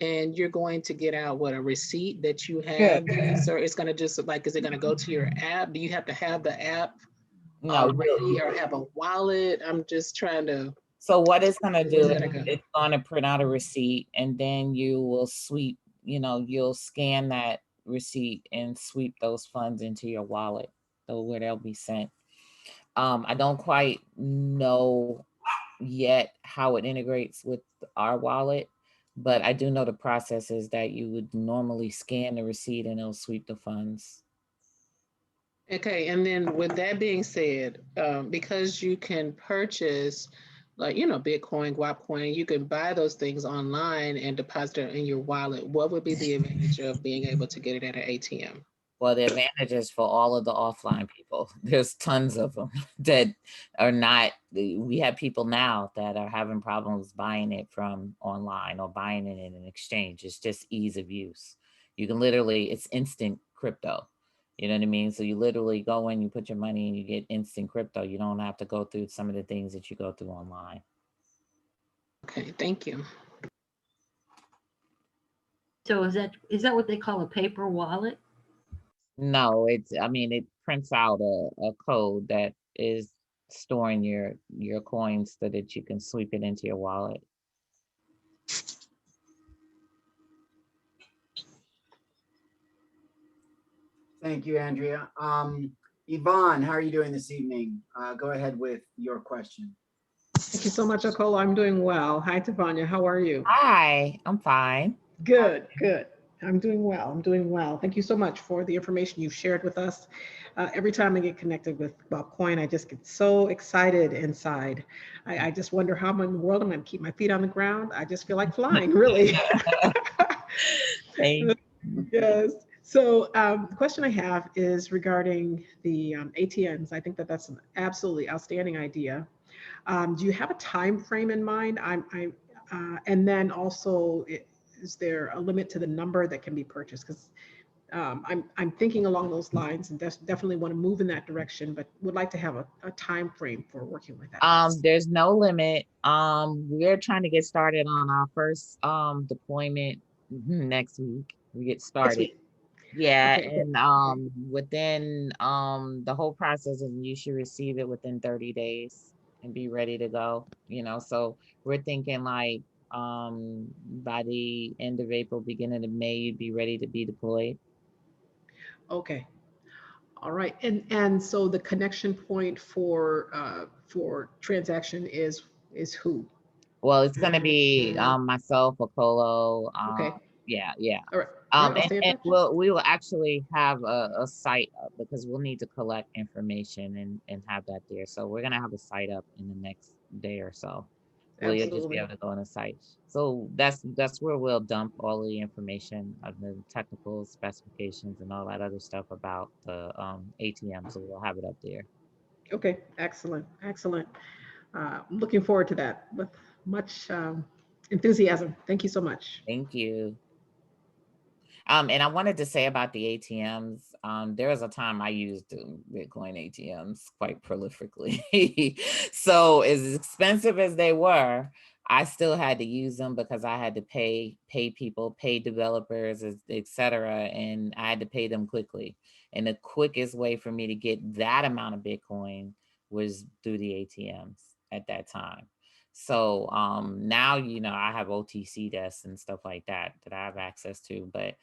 J: and you're going to get out what, a receipt that you have these, or it's going to just like, is it going to go to your app? Do you have to have the app ready or have a wallet? I'm just trying to.
C: So what it's going to do is it's going to print out a receipt, and then you will sweep, you know, you'll scan that receipt and sweep those funds into your wallet, so where they'll be sent. I don't quite know yet how it integrates with our wallet, but I do know the process is that you would normally scan the receipt and it'll sweep the funds.
J: Okay, and then with that being said, because you can purchase like, Bitcoin, Guapcoin, you can buy those things online and deposit it in your wallet. What would be the advantage of being able to get it at an ATM?
C: Well, the advantage is for all of the offline people. There's tons of them that are not, we have people now that are having problems buying it from online or buying it in an exchange. It's just ease of use. You can literally, it's instant crypto. You know what I mean? So you literally go in, you put your money and you get instant crypto. You don't have to go through some of the things that you go through online.
J: Okay, thank you.
I: So is that what they call a paper wallet?
C: No, it prints out a code that is storing your coins so that you can sweep it into your wallet.
B: Thank you, Andrea. Yvonne, how are you doing this evening? Go ahead with your question.
K: Thank you so much, Okola. I'm doing well. Hi, Tavonia. How are you?
C: Hi, I'm fine.
K: Good, good. I'm doing well. I'm doing well. Thank you so much for the information you've shared with us. Every time I get connected with Guapcoin, I just get so excited inside. I just wonder how in the world I'm going to keep my feet on the ground. I just feel like flying, really. Yes. So the question I have is regarding the ATMs. I think that that's an absolutely outstanding idea. Do you have a time frame in mind? And then also, is there a limit to the number that can be purchased? Because I'm thinking along those lines and definitely want to move in that direction, but would like to have a time frame for working with that.
C: There's no limit. We're trying to get started on our first deployment next week. We get started. Yeah,
K: Okay.
C: and within the whole process, and you should receive it within 30 days and be ready to go. So we're thinking like by the end of April, beginning of May, you'd be ready to be deployed.
K: Okay. All right. And so the connection point for transaction is who?
C: Well, it's gonna be myself, Okolo.
K: Okay.
C: Yeah.
K: All right. All right,
C: And we will actually have a site up because we'll need to collect information and have that there. So we're gonna have a site up in the next day or so. We'll just be able to go on the site. So that's where we'll dump all the information of the technical specifications and all that other stuff about the ATM. So we'll have it up there.
K: Okay, excellent, excellent. I'm looking forward to that with much enthusiasm. Thank you so much.
C: Thank you. And I wanted to say about the ATMs, there was a time I used Bitcoin ATMs quite prolifically. So as expensive as they were, I still had to use them because I had to pay people, pay developers, etc. And I had to pay them quickly. And the quickest way for me to get that amount of Bitcoin was through the ATMs at that time. So now, I have OTC desks and stuff like that I have access to, but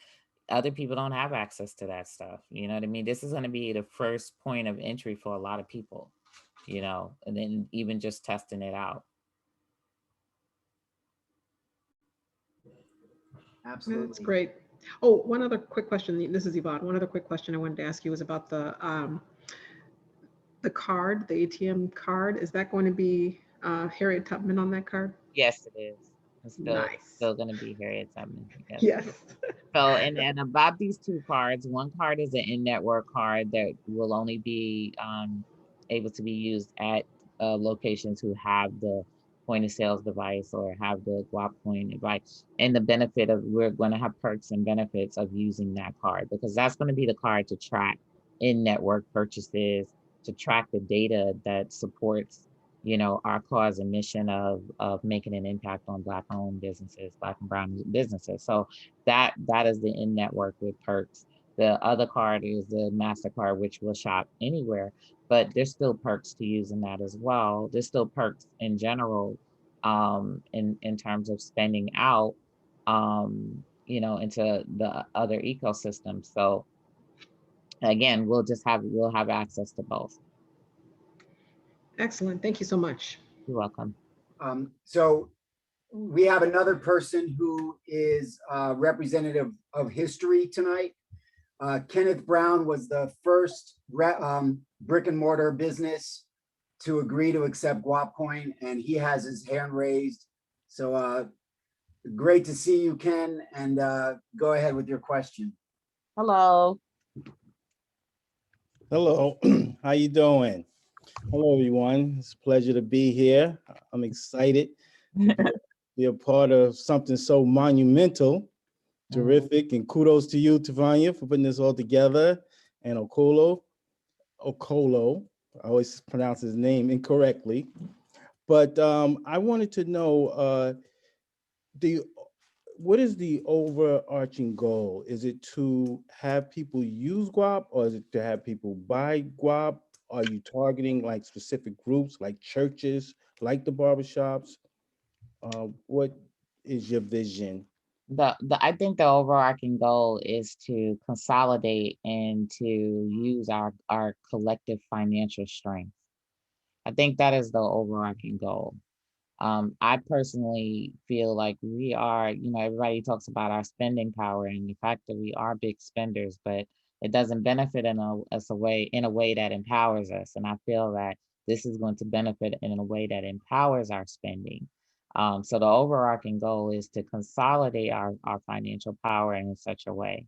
C: other people don't have access to that stuff. You know what I mean? This is going to be the first point of entry for a lot of people, and then even just testing it out.
B: Absolutely.
K: That's great. Oh, one other quick question. This is Yvonne. One other quick question I wanted to ask you was about the card, the ATM card. Is that going to be Harriet Tubman on that card?
C: Yes, it is. It's still going to be Harriet Tubman. Yes. So, and about these two cards, one card is an in-network card that will only be able to be used at locations who have the point of sales device or have the Guapcoin device. And the benefit of, we're going to have perks and benefits of using that card, because that's going to be the card to track in-network purchases, to track the data that supports our cause and mission of making an impact on Black-owned businesses, Black and brown businesses. So that is the in-network with perks. The other card is the MasterCard, which will shop anywhere, but there's still perks to using that as well. There's still perks in general in terms of spending out, into the other ecosystems. So again, we'll have access to both.
K: Excellent. Thank you so much.
C: You're welcome.
B: So we have another person who is representative of history tonight. Kenneth Brown was the first brick and mortar business to agree to accept Guapcoin, and he has his hand raised. So great to see you, Ken, and go ahead with your question.
C: Hello.
L: Hello, how you doing? Hello, everyone. It's a pleasure to be here. I'm excited to be a part of something so monumental, terrific, and kudos to you, Tavonia, for putting this all together, and Okolo, I always pronounce his name incorrectly. But I wanted to know, what is the overarching goal? Is it to have people use Guap, or is it to have people buy Guap? Are you targeting like specific groups, like churches, like the barbershops? What is your vision?
C: I think the overarching goal is to consolidate and to use our collective financial strength. I think that is the overarching goal. I personally feel like we are, everybody talks about our spending power and the fact that we are big spenders, but it doesn't benefit in a way that empowers us. And I feel that this is going to benefit in a way that empowers our spending. So the overarching goal is to consolidate our financial power in such a way.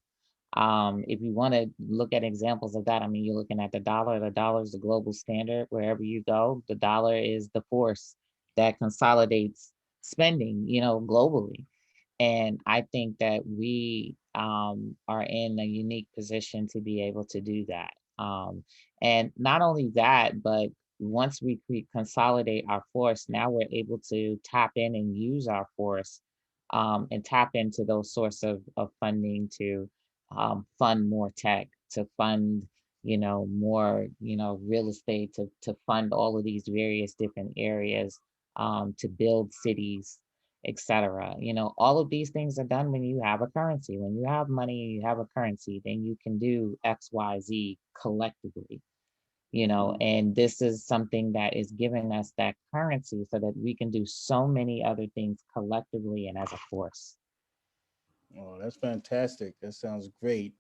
C: If you want to look at examples of that, I mean, you're looking at the dollar is the global standard. Wherever you go, the dollar is the force that consolidates spending, globally. And I think that we are in a unique position to be able to do that. And not only that, but once we consolidate our force, now we're able to tap in and use our force and tap into those sorts of funding to fund more tech, to fund, more, real estate, to fund all of these various different areas, to build cities, etc. All of these things are done when you have a currency. When you have money, you have a currency, then you can do X, Y, Z collectively. And this is something that is giving us that currency so that we can do so many other things collectively and as a force.
L: Oh, that's fantastic. That sounds great.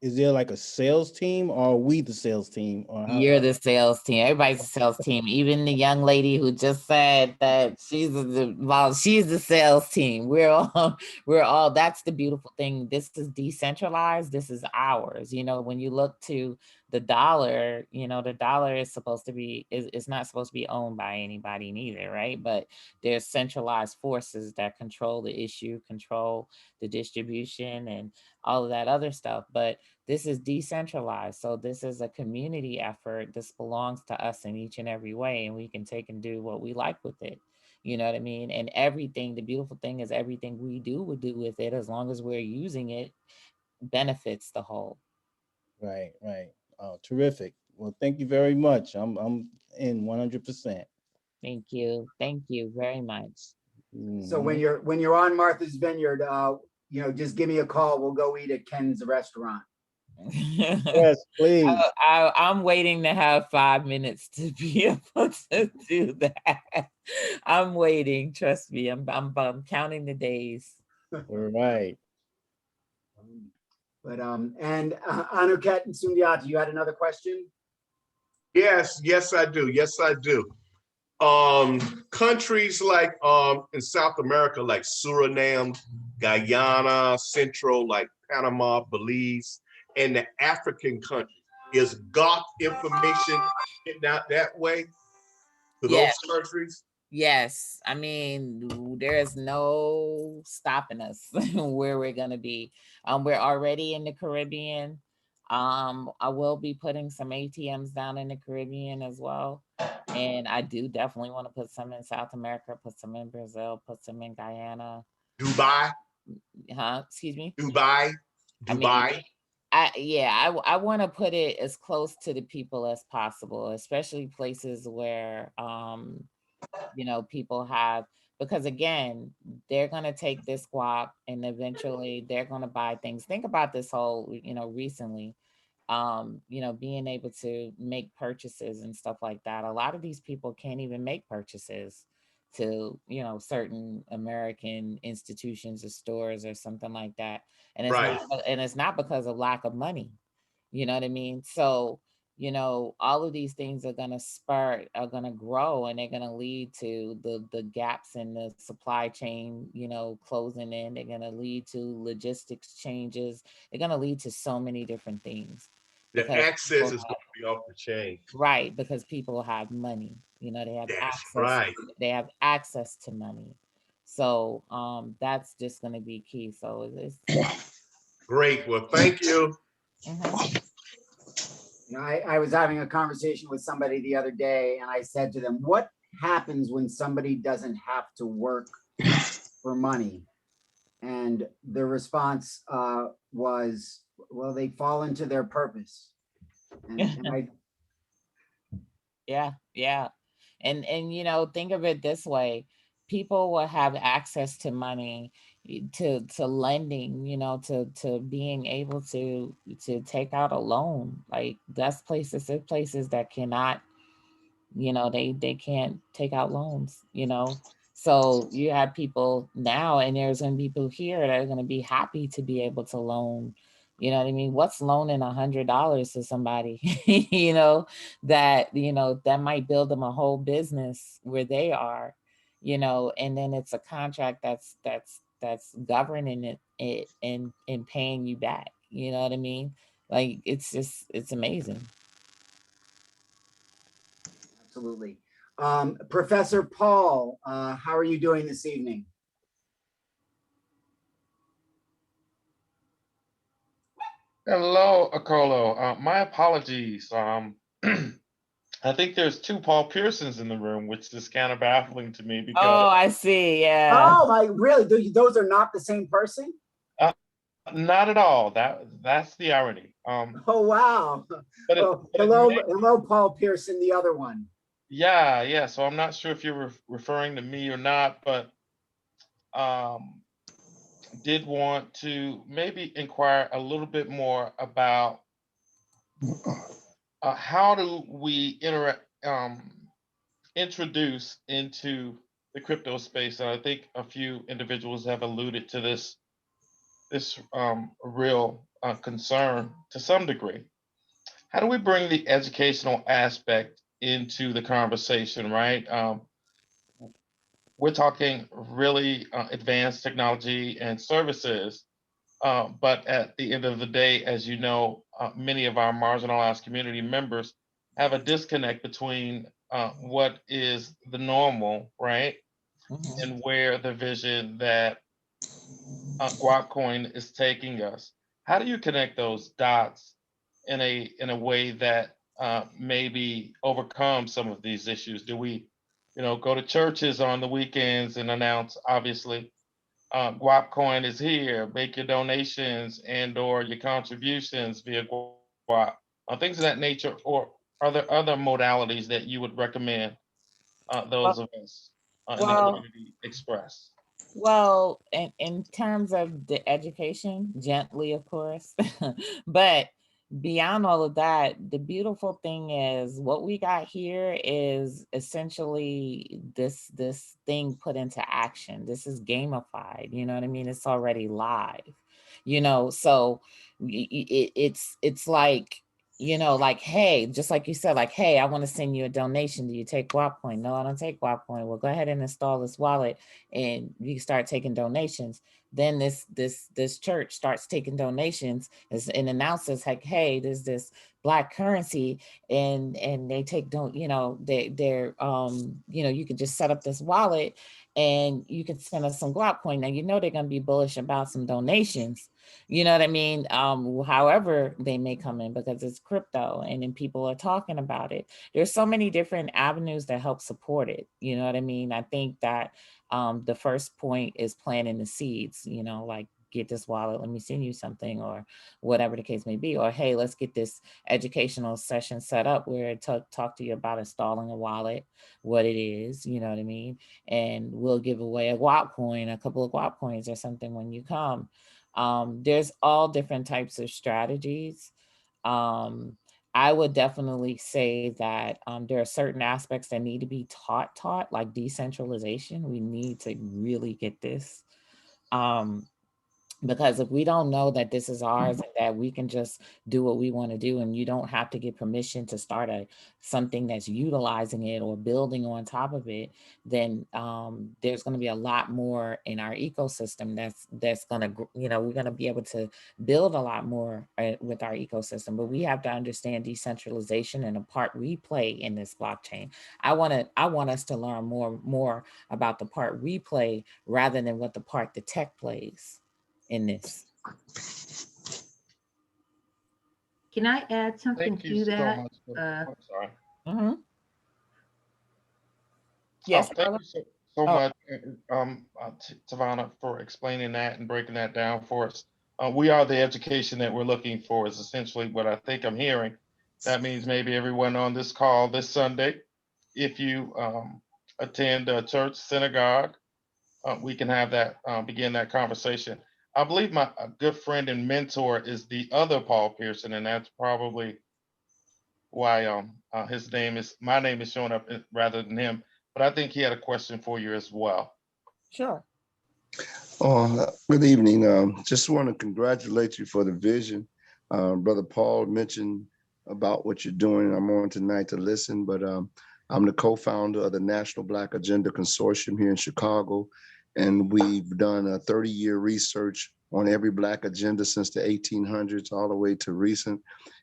L: Is there like a sales team, or are we the sales team? Or
C: You're the sales team. Everybody's a sales team. Even the young lady who just said that she's the sales team. We're all. That's the beautiful thing. This is decentralized. This is ours. When you look to the dollar, the dollar is supposed to be is not supposed to be owned by anybody neither, right? But there's centralized forces that control the issue, control the distribution, and all of that other stuff. But this is decentralized. So this is a community effort. This belongs to us in each and every way, and we can take and do what we like with it. You know what I mean? And everything, the beautiful thing is everything we do would do with it, as long as we're using it, benefits the whole.
L: Right. Oh, terrific. Well, thank you very much. I'm in 100%.
C: Thank you very much.
B: So when you're on Martha's Vineyard, just give me a call. We'll go eat at Ken's restaurant.
L: Yes, please.
C: I'm waiting to have 5 minutes to be able to do that. I'm waiting. Trust me. I'm counting the days.
L: All right.
B: But and Anuket and Sundiata, you had another question?
F: Yes, I do. Countries like in South America, like Suriname, Guyana, Central, like Panama, Belize, and the African countries, is Guap information getting out that way to those countries?
C: Yes. I mean, there is no stopping us where we're going to be. We're already in the Caribbean. I will be putting some ATMs down in the Caribbean as well. And I do definitely want to put some in South America, put some in Brazil, put some in Guyana.
F: Dubai?
C: Excuse me?
F: Dubai?
C: I mean, I want to put it as close to the people as possible, especially places where, people have, because again, they're going to take this Guap and eventually they're going to buy things. Think about this whole, recently, being able to make purchases and stuff like that. A lot of these people can't even make purchases to, certain American institutions or stores or something like that. And it's not because of lack of money. You know what I mean? So you know, all of these things are going to grow, and they're going to lead to the gaps in the supply chain, you know, closing in. They're going to lead to logistics changes. They're going to lead to so many different things.
F: The
C: Because
F: access is going to be off the chain.
C: right, because people have money, you know,
F: That's right.
C: they have access to money. So that's just going to be key. So
F: Great. Well, thank you.
B: You know, I was having a conversation with somebody the other day, and I said to them, what happens when somebody doesn't have to work for money? And the response was, well, they fall into their purpose. And
C: yeah. And you know, think of it this way. People will have access to money, to lending, you know, to being able to take out a loan. Like there's places that cannot, you know, they can't take out loans, you know. So you have people now, and there's going to be people here that are going to be happy to be able to loan. You know what I mean? What's loaning $100 to somebody, you know, that might build them a whole business where they are, you know, and then it's a contract that's governing it and paying you back. You know what I mean? Like it's amazing.
B: Absolutely. Professor Paul, how are you doing this evening?
M: Hello, Akolo. My apologies. I think there's two Paul Pearsons in the room, which is kind of baffling to me because.
C: Oh, I see. Yeah.
B: Oh my, really? Those are not the same person?
M: Not at all. That's the irony.
B: Oh wow. Hello, Paul Pearson, the other one.
M: Yeah. So I'm not sure if you're referring to me or not, but did want to maybe inquire a little bit more about how do we introduce into the crypto space. And I think a few individuals have alluded to this real concern to some degree. How do we bring the educational aspect into the conversation, right? We're talking really advanced technology and services, but at the end of the day, as you know, many of our marginalized community members have a disconnect between what is the normal, right? And where the vision that Guapcoin is taking us. How do you connect those dots in a way that maybe overcome some of these issues? Do we, go to churches on the weekends and announce, obviously, Guapcoin is here, make your donations and/or your contributions via Guap, things of that nature, or are there other modalities that you would recommend those of us in the community express?
C: Well, in terms of the education, gently, of course, but beyond all of that, the beautiful thing is what we got here is essentially this thing put into action. This is gamified, you know what I mean? It's already live, so it's like, like, hey, just like you said, like, hey, I want to send you a donation. Do you take Guapcoin? No, I don't take Guapcoin. Well, go ahead and install this wallet and you start taking donations. Then this church starts taking donations and announces like, hey, there's this Black currency and they take they're you can just set up this wallet and you can send us some Guapcoin. Now they're going to be bullish about some donations. You know what I mean? However they may come in because it's crypto and then people are talking about it. There's so many different avenues that help support it. You know what I mean? I think that the first point is planting the seeds, like get this wallet, let me send you something or whatever the case may be. Or, hey, let's get this educational session set up where it talk to you about installing a wallet, what it is, you know what I mean? And we'll give away a Guapcoin, a couple of Guapcoins or something when you come. There's all different types of strategies. I would definitely say that there are certain aspects that need to be taught, like decentralization. We need to really get this. Because if we don't know that this is ours and that we can just do what we want to do, and you don't have to get permission to start something that's utilizing it or building on top of it, then there's going to be a lot more in our ecosystem that's going to, we're going to be able to build a lot more with our ecosystem. But we have to understand decentralization and the part we play in this blockchain. I want us to learn more about the part we play rather than what the part the tech plays in this.
I: Can I add something
M: Thank you
I: to
M: so
I: that?
M: much. I'm sorry.
C: Yes,
M: thank you so much, Tavonia, for explaining that and breaking that down for us. We are the education that we're looking for is essentially what I think I'm hearing. That means maybe everyone on this call this Sunday, if you attend a church, synagogue, we can have that, begin that conversation. I believe my good friend and mentor is the other Paul Pearson, and that's probably why my name is showing up rather than him. But I think he had a question for you as well.
C: Sure.
N: Good evening. Just want to congratulate you for the vision. Brother Paul mentioned about what you're doing. I'm on tonight to listen, but I'm the co-founder of the National Black Agenda Consortium here in Chicago. And we've done a 30-year research on every Black agenda since the 1800s all the way to recent.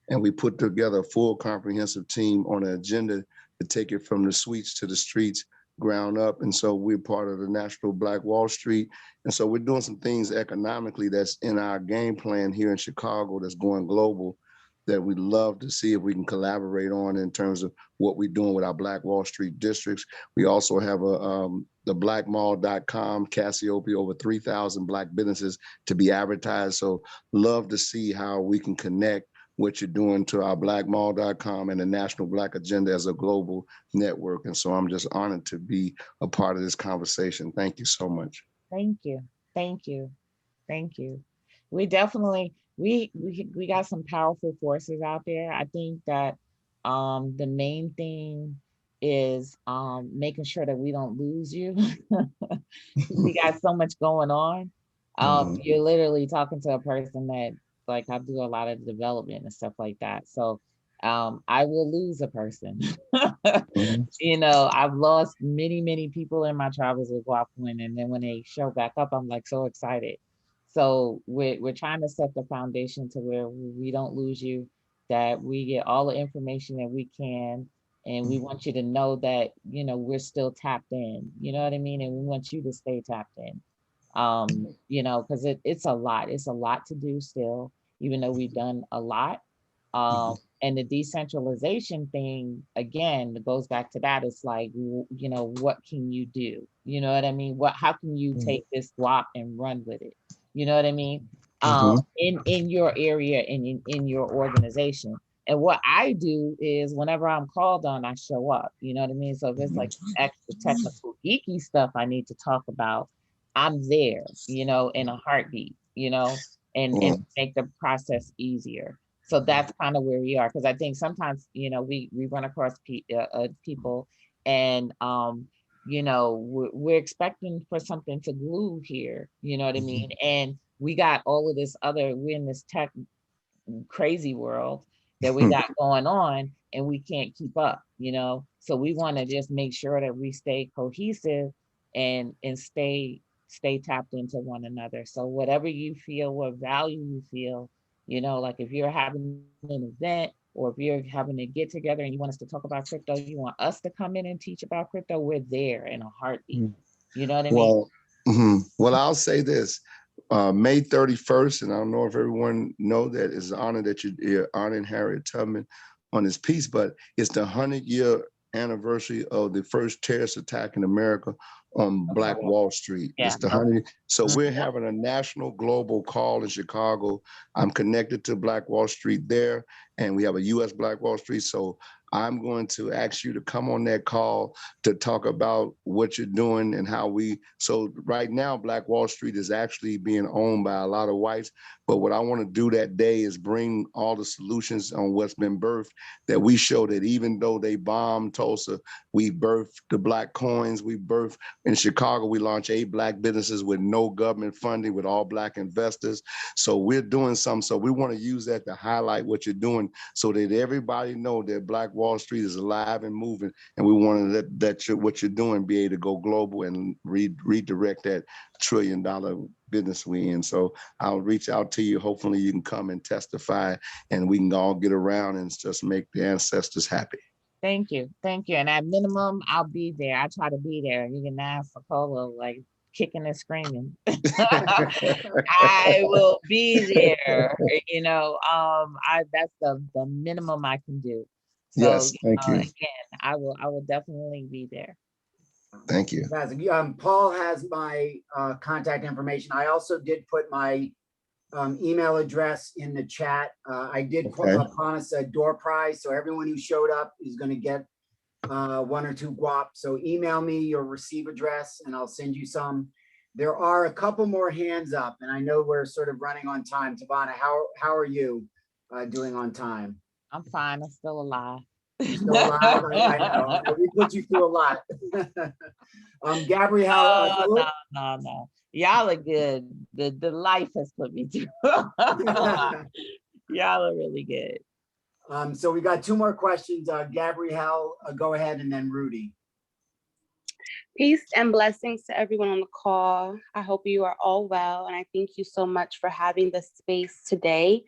N: And we put together a full comprehensive team on an agenda to take it from the suites to the streets, ground up. And so we're part of the National Black Wall Street. And so we're doing some things economically that's in our game plan here in Chicago that's going global that we'd love to see if we can collaborate on in terms of what we're doing with our Black Wall Street districts. We also have the blackmall.com, Cassiopeia, over 3,000 Black businesses to be advertised. So love to see how we can connect what you're doing to our blackmall.com and the National Black Agenda as a global network. And so I'm just honored to be a part of this conversation. Thank you so much.
C: Thank you. Thank you. Thank you. We definitely, we got some powerful forces out there. I think that the main thing is making sure that we don't lose you. We got so much going on. You're literally talking to a person that, like, I do a lot of development and stuff like that. So I will lose a person. I've lost many people in my travels with Guapcoin, and then when they show back up, I'm like so excited. So we're trying to set the foundation to where we don't lose you, that we get all the information that we can, and we want you to know that we're still tapped in. You know what I mean? And we want you to stay tapped in. Because it's a lot. It's a lot to do still, even though we've done a lot. And the decentralization thing, again, goes back to that. It's like, what can you do? You know what I mean? How can you take this Guap and run with it? You know what I mean? In your area and in your organization. And what I do is whenever I'm called on, I show up. You know what I mean? So if it's like extra technical geeky stuff I need to talk about, I'm there, in a heartbeat, and make the process easier. So that's kind of where we are. Because I think sometimes, we run across people and, we're expecting for something to glue here, you know what I mean? And we got all of this we're in this tech crazy world that we got going on, and we can't keep up, So we want to just make sure that we stay cohesive and stay tapped into one another. So whatever you feel, what value you feel, like if you're having an event or if you're having a get together and you want us to talk about crypto, you want us to come in and teach about crypto, we're there in a heartbeat. You know what I mean?
N: Well, I'll say this. May 31st, and I don't know if everyone know that, it's an honor that you're honoring Harriet Tubman on his piece, but it's the 100-year anniversary of the first terrorist attack in America on Black Wall Street.
C: Yeah.
N: It's the 100. So we're having a national global call in Chicago. I'm connected to Black Wall Street there, and we have a U.S. Black Wall Street. So I'm going to ask you to come on that call to talk about what you're doing and how so right now, Black Wall Street is actually being owned by a lot of whites. But what I want to do that day is bring all the solutions on what's been birthed, that we show that even though they bombed Tulsa, we birthed the Black coins, we birthed in Chicago, we launched 8 Black businesses with no government funding, with all Black investors. So we're doing something. So we want to use that to highlight what you're doing so that everybody know that Black Wall Street is alive and moving. And we want to let what you're doing be able to go global and redirect that $1 trillion business we in. So I'll reach out to you. Hopefully you can come and testify and we can all get around and just make the ancestors happy.
C: Thank you. Thank you. And at minimum, I'll be there. I try to be there. You can ask for Polo, like kicking and screaming. I will be there. You know, that's the minimum I can do. So
N: yes, thank you.
C: Again, I will definitely be there.
N: Thank you.
B: Paul has my contact information. I also did put my email address in the chat. I did promise a door prize, so everyone who showed up is going to get 1 or 2 guap. So email me your receive address and I'll send you some. There are a couple more hands up, and I know we're sort of running on time. Tavonia, how are you doing on time?
C: I'm fine. I'm still alive.
B: Still alive? I know. We put you through a lot. Gabrielle.
C: No. Y'all are good. The life has put me through. Y'all are really good.
B: So we got 2 more questions. Gabrielle, go ahead, and then Rudy.
O: Peace and blessings to everyone on the call. I hope you are all well, and I thank you so much for having this space today.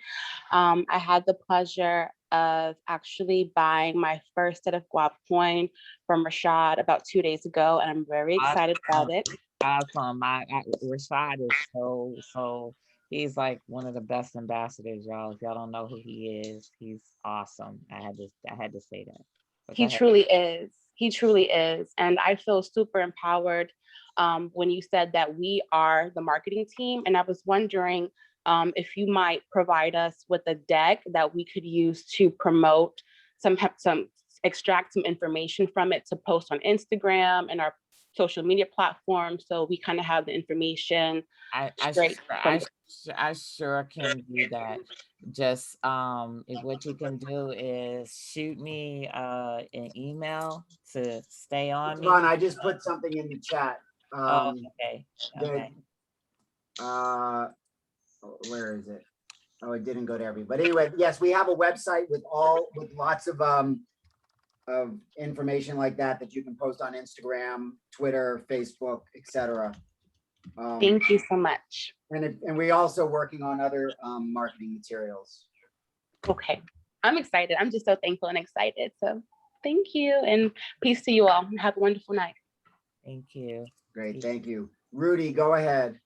O: I had the pleasure of actually buying my first set of Guapcoin from Rashad about 2 days ago, and I'm very excited about it.
C: Awesome. Rashad is so he's like one of the best ambassadors, y'all. If y'all don't know who he is, he's awesome. I had to say that.
O: He truly is. He truly is. And I feel super empowered when you said that we are the marketing team. And I was wondering if you might provide us with a deck that we could use to promote extract some information from it to post on Instagram and our social media platforms, so we kind of have the information.
C: I sure can do that. Just if what you can do is shoot me an email to stay on me.
B: Ron, I just put something in the chat.
C: Okay.
B: Where is it? Oh, it didn't go to everybody. Anyway, yes, we have a website with lots of information like that you can post on Instagram, Twitter, Facebook, etc.
O: Thank you so much.
B: And we also working on other marketing materials.
O: Okay, I'm excited. I'm just so thankful and excited. So thank you, and peace to you all. Have a wonderful night.
C: Thank you.
B: Great, thank you. Rudy, go ahead.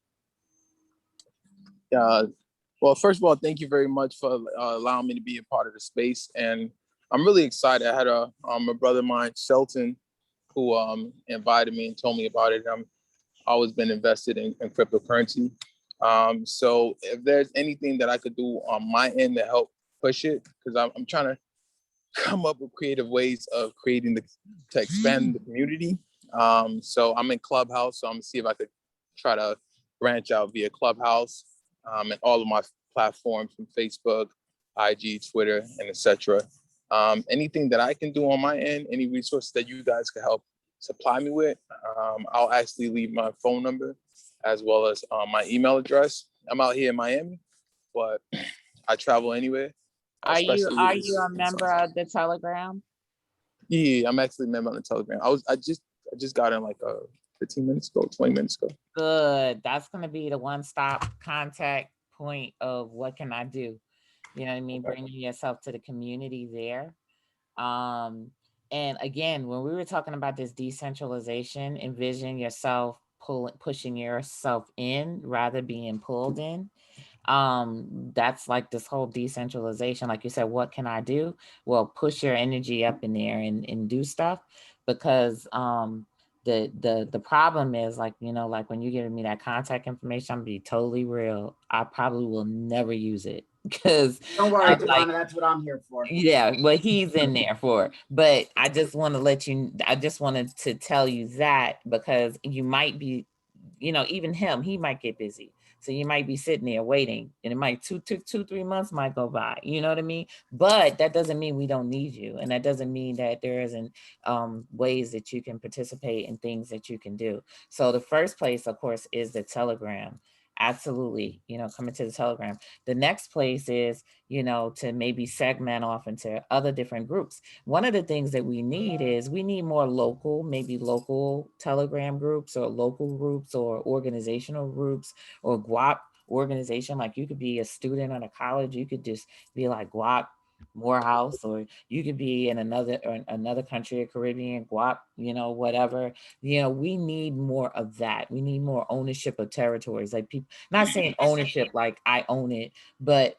P: Well, first of all, thank you very much for allowing me to be a part of the space. And I'm really excited. I had a brother of mine, Shelton, who invited me and told me about it. I've always been invested in cryptocurrency. So if there's anything that I could do on my end to help push it, because I'm trying to come up with creative ways of to expand the community. So I'm in Clubhouse, so I'm gonna see if I could try to branch out via Clubhouse and all of my platforms from Facebook, IG, Twitter, and etc. Anything that I can do on my end, any resources that you guys can help supply me with, I'll actually leave my phone number as well as my email address. I'm out here in Miami, but I travel anywhere.
C: Are you a member of the Telegram?
P: Yeah, I'm actually a member on the Telegram. I just got in like 15 minutes ago, 20 minutes ago.
C: Good. That's going to be the one-stop contact point of what can I do? You know what I mean? Bringing yourself to the community there. And again, when we were talking about this decentralization, envision yourself pushing yourself in rather being pulled in. That's like this whole decentralization. Like you said, what can I do? Well, push your energy up in there and do stuff, because the problem is, like, you know, like when you're giving me that contact information, I'm gonna be totally real, I probably will never use it. because
B: Don't worry,
C: like,
B: Tavana, that's what I'm here for.
C: yeah, what he's in there for. But I just want to let you, I just wanted to tell you that because you might be, you know, even him, he might get busy. So you might be sitting there waiting and it might 3 months might go by, you know what I mean? But that doesn't mean we don't need you. And that doesn't mean that there isn't ways that you can participate in things that you can do. So the first place, of course, is the Telegram. Absolutely, you know, coming to the Telegram. The next place is, you know, to maybe segment off into other different groups. One of the things that we need is we need more local, maybe local Telegram groups or local groups or organizational groups or Guap organization. Like you could be a student at a college, you could just be like Guap Morehouse, or you could be in another country, a Caribbean, Guap, you know, whatever. You know, we need more of that. We need more ownership of territories. Like people, not saying ownership like I own it, but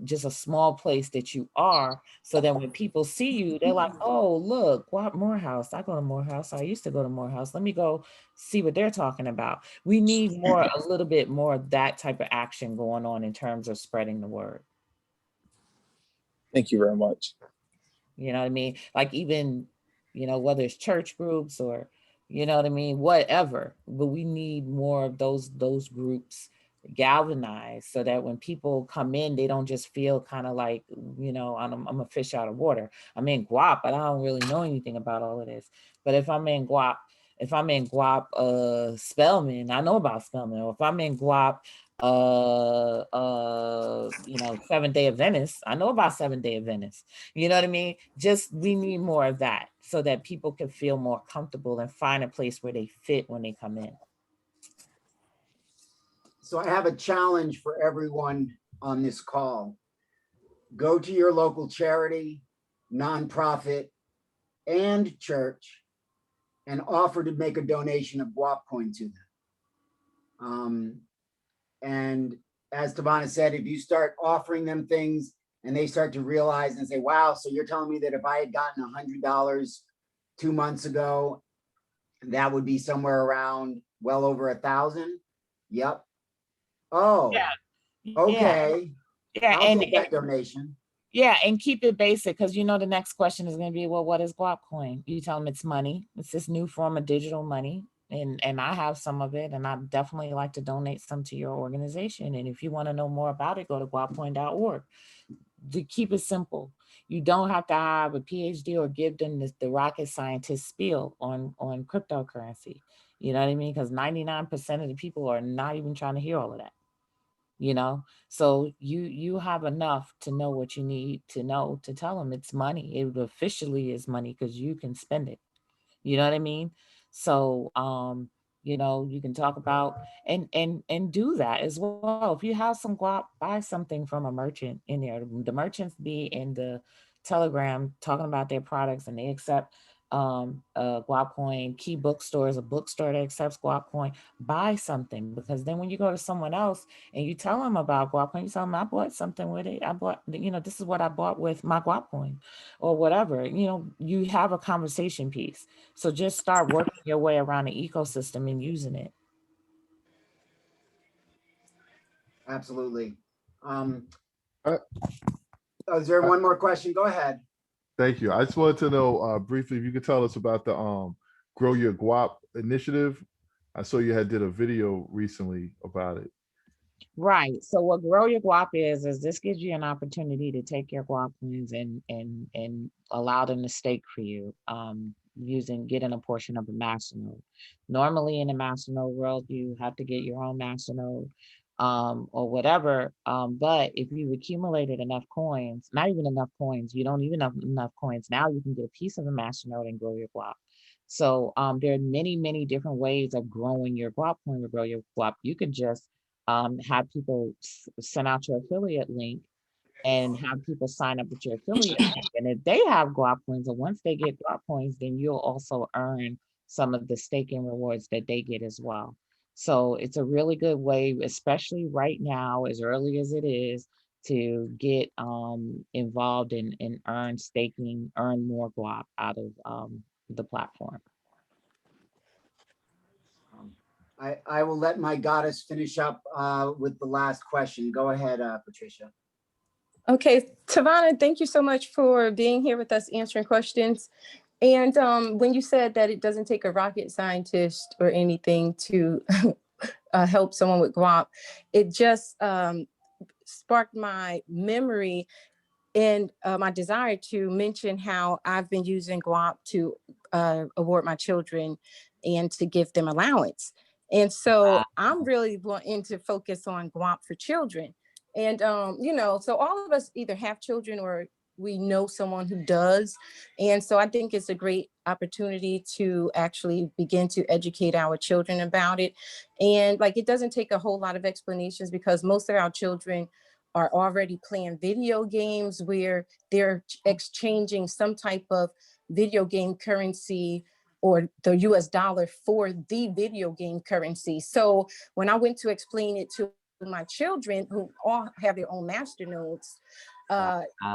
C: just a small place that you are, so that when people see you, they're like, oh, look, Guap Morehouse. I go to Morehouse. I used to go to Morehouse. Let me go see what they're talking about. We need more, a little bit more of that type of action going on in terms of spreading the word.
P: Thank you very much.
C: You know what I mean? Like even, you know, whether it's church groups or, you know what I mean, whatever, but we need more of those groups galvanized so that when people come in, they don't just feel kind of like, you know, I'm a fish out of water. I'm in Guap, but I don't really know anything about all of this. But if I'm in Guap, Spelman, I know about Spelman. Or if I'm in Guap, you know, Seventh Day Adventist, I know about Seventh Day Adventist. You know what I mean? Just, we need more of that so that people can feel more comfortable and find a place where they fit when they come in.
B: So I have a challenge for everyone on this call. Go to your local charity, nonprofit, and church and offer to make a donation of Guapcoin to them. And as Tavana said, if you start offering them things and they start to realize and say, wow, so you're telling me that if I had gotten $100 2 months ago, that would be somewhere around well over 1,000. Yep. Oh,
C: yeah.
B: Okay.
C: Yeah,
B: I'll take that donation.
C: Yeah, and keep it basic, because you know the next question is going to be, well, what is Guapcoin? You tell them it's money. It's this new form of digital money, and I have some of it, and I definitely like to donate some to your organization. And if you want to know more about it, go to guapcoin.org. To keep it simple, you don't have to have a PhD or give them the rocket scientist spiel on cryptocurrency. You know what I mean? Because 99% of the people are not even trying to hear all of that. You know, so you have enough to know what you need to know to tell them it's money. It officially is money because you can spend it. You know what I mean? So you know, you can talk about and do that as well. If you have some Guap, buy something from a merchant in there. The merchants be in the Telegram talking about their products, and they accept Guapcoin. Key bookstores, a bookstore that accepts Guapcoin. Buy something, because then when you go to someone else and you tell them about Guapcoin, you tell them I bought something with it. I bought, you know, this is what I bought with my Guapcoin, or whatever. You know, you have a conversation piece. So just start working your way around the ecosystem and using it.
B: Absolutely. Is there one more question? Go ahead.
D: Thank you. I just wanted to know briefly if you could tell us about the Grow Your Guap initiative. I saw you had did a video recently about it.
C: Right. So what Grow Your Guap is this gives you an opportunity to take your Guap coins and allow them to stake for you, getting a portion of a masternode. Normally in the masternode world, you have to get your own masternode or whatever. But if you've accumulated enough coins, not even enough coins, you don't even have enough coins. Now you can get a piece of a masternode and grow your Guap. So there are many, many different ways of growing your Guap coin or grow your Guap. You could just have people send out your affiliate link and have people sign up with your affiliate link. And if they have Guap coins, or once they get Guap coins, then you'll also earn some of the staking rewards that they get as well. So it's a really good way, especially right now, as early as it is, to get involved and earn staking, earn more Guap out of the platform.
B: I will let my goddess finish up with the last question. Go ahead, Patricia.
Q: Okay, Tavonia, thank you so much for being here with us, answering questions. And when you said that it doesn't take a rocket scientist or anything to help someone with Guap, it just sparked my memory and my desire to mention how I've been using Guap to award my children and to give them allowance. And so I'm really wanting to focus on Guap for children. And, you know, so all of us either have children or we know someone who does. And so I think it's a great opportunity to actually begin to educate our children about it. And like, it doesn't take a whole lot of explanations because most of our children are already playing video games where they're exchanging some type of video game currency or the US dollar for the video game currency. So when I went to explain it to my children who all have their own masternodes,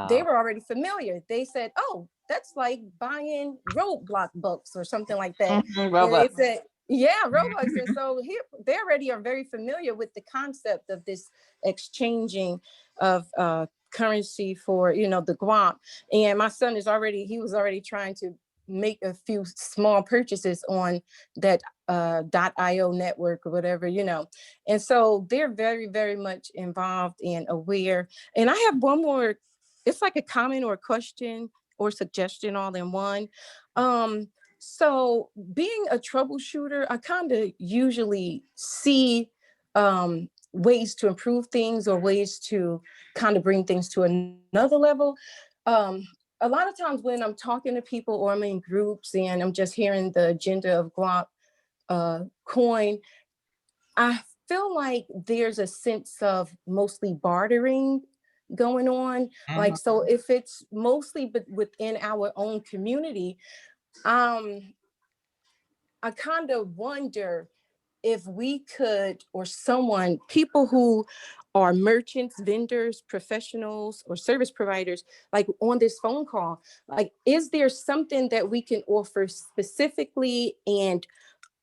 Q: they were already familiar. They said, oh, that's like buying Roblox books or something like that. And they said, yeah, Robux. And so here they already are very familiar with the concept of this exchanging of currency for, you know, the Guap. And my son is already, he was already trying to make a few small purchases on that .io network or whatever, you know. And so they're very, very much involved and aware. And I have one more, it's like a comment or a question or suggestion all in one. So being a troubleshooter, I kind of usually see ways to improve things or ways to kind of bring things to another level. A lot of times when I'm talking to people or I'm in groups and I'm just hearing the agenda of Guap coin, I feel like there's a sense of mostly bartering going on. Like, so if it's mostly within our own community, I kind of wonder if we could, or someone, people who are merchants, vendors, professionals, or service providers, like on this phone call, like, is there something that we can offer specifically and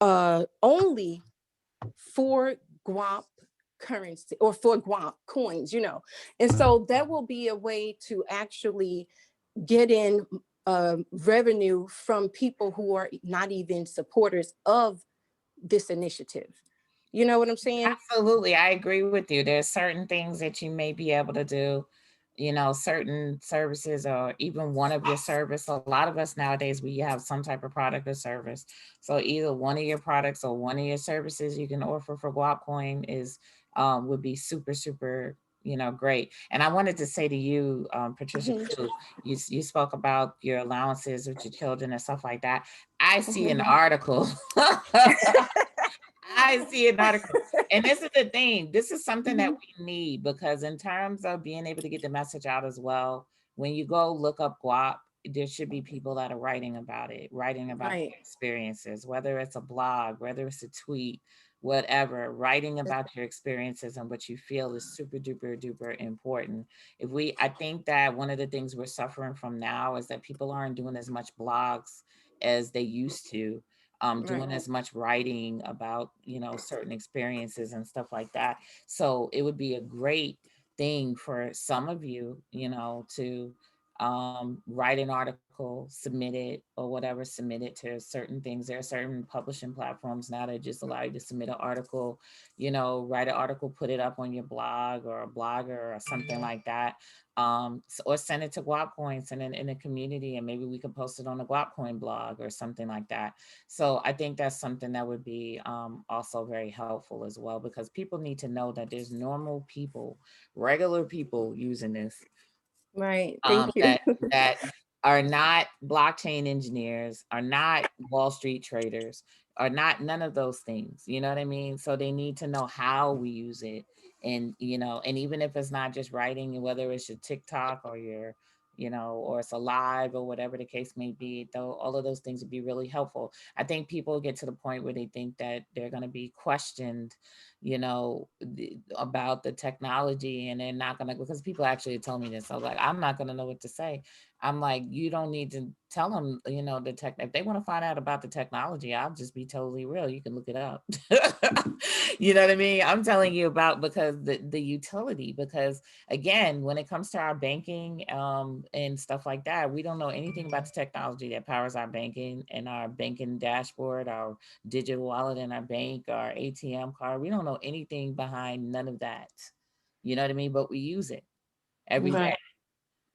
Q: only for Guap currency or for Guap coins, you know? And so that will be a way to actually get in revenue from people who are not even supporters of this initiative. You know what I'm saying?
C: Absolutely. I agree with you. There's certain things that you may be able to do, you know, certain services or even one of your service. A lot of us nowadays, we have some type of product or service. So either one of your products or one of your services you can offer for Guapcoin is would be super, super, you know, great. And I wanted to say to you, Patricia, too, you spoke about your allowances with your children and stuff like that. I see an article. I see an article. And this is the thing. This is something that we need because in terms of being able to get the message out as well, when you go look up Guap, there should be people that are writing about it, writing about their experiences, whether it's a blog, whether it's a tweet, whatever, writing about your experiences and what you feel is super duper duper important. I think that one of the things we're suffering from now is that people aren't doing as much blogs as they used to. Doing as much writing about, you know, certain experiences and stuff like that. So it would be a great thing for some of you, you know, to write an article, submit it or whatever, submit it to certain things. There are certain publishing platforms now that just allow you to submit an article, you know, write an article, put it up on your blog or a blogger or something like that. Or send it to Guapcoin, send it in the community, and maybe we could post it on the Guapcoin blog or something like that. So I think that's something that would be also very helpful as well, because people need to know that there's normal people, regular people using this.
Q: Right. Thank you.
C: That are not blockchain engineers, are not Wall Street traders, are not none of those things. You know what I mean? So they need to know how we use it. And, you know, and even if it's not just writing, whether it's your TikTok or your, you know, or it's a live or whatever the case may be, though, all of those things would be really helpful. I think people get to the point where they think that they're going to be questioned, you know, about the technology, and they're not gonna, because people actually told me this. I was like, I'm not gonna know what to say. I'm like, you don't need to tell them, you know, the tech. If they want to find out about the technology, I'll just be totally real. You can look it up. You know what I mean? I'm telling you about, because the utility, because again, when it comes to our banking and stuff like that, we don't know anything about the technology that powers our banking and our banking dashboard, our digital wallet in our bank, our ATM card. We don't know anything behind none of that. You know what I mean? But we use it every day.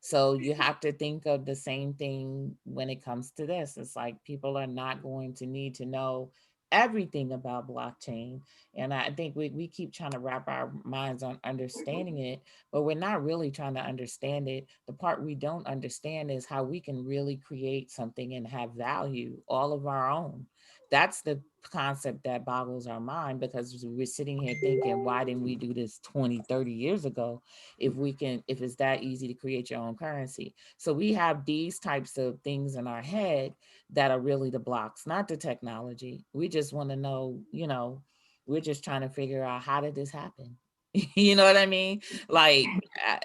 C: So you have to think of the same thing when it comes to this. It's like people are not going to need to know everything about blockchain. And I think we keep trying to wrap our minds on understanding it, but we're not really trying to understand it. The part we don't understand is how we can really create something and have value all of our own. That's the concept that boggles our mind, because we're sitting here thinking, why didn't we do this 20, 30 years ago? If it's that easy to create your own currency. So we have these types of things in our head that are really the blocks, not the technology. We just want to know, you know, we're just trying to figure out, how did this happen? You know what I mean? Like,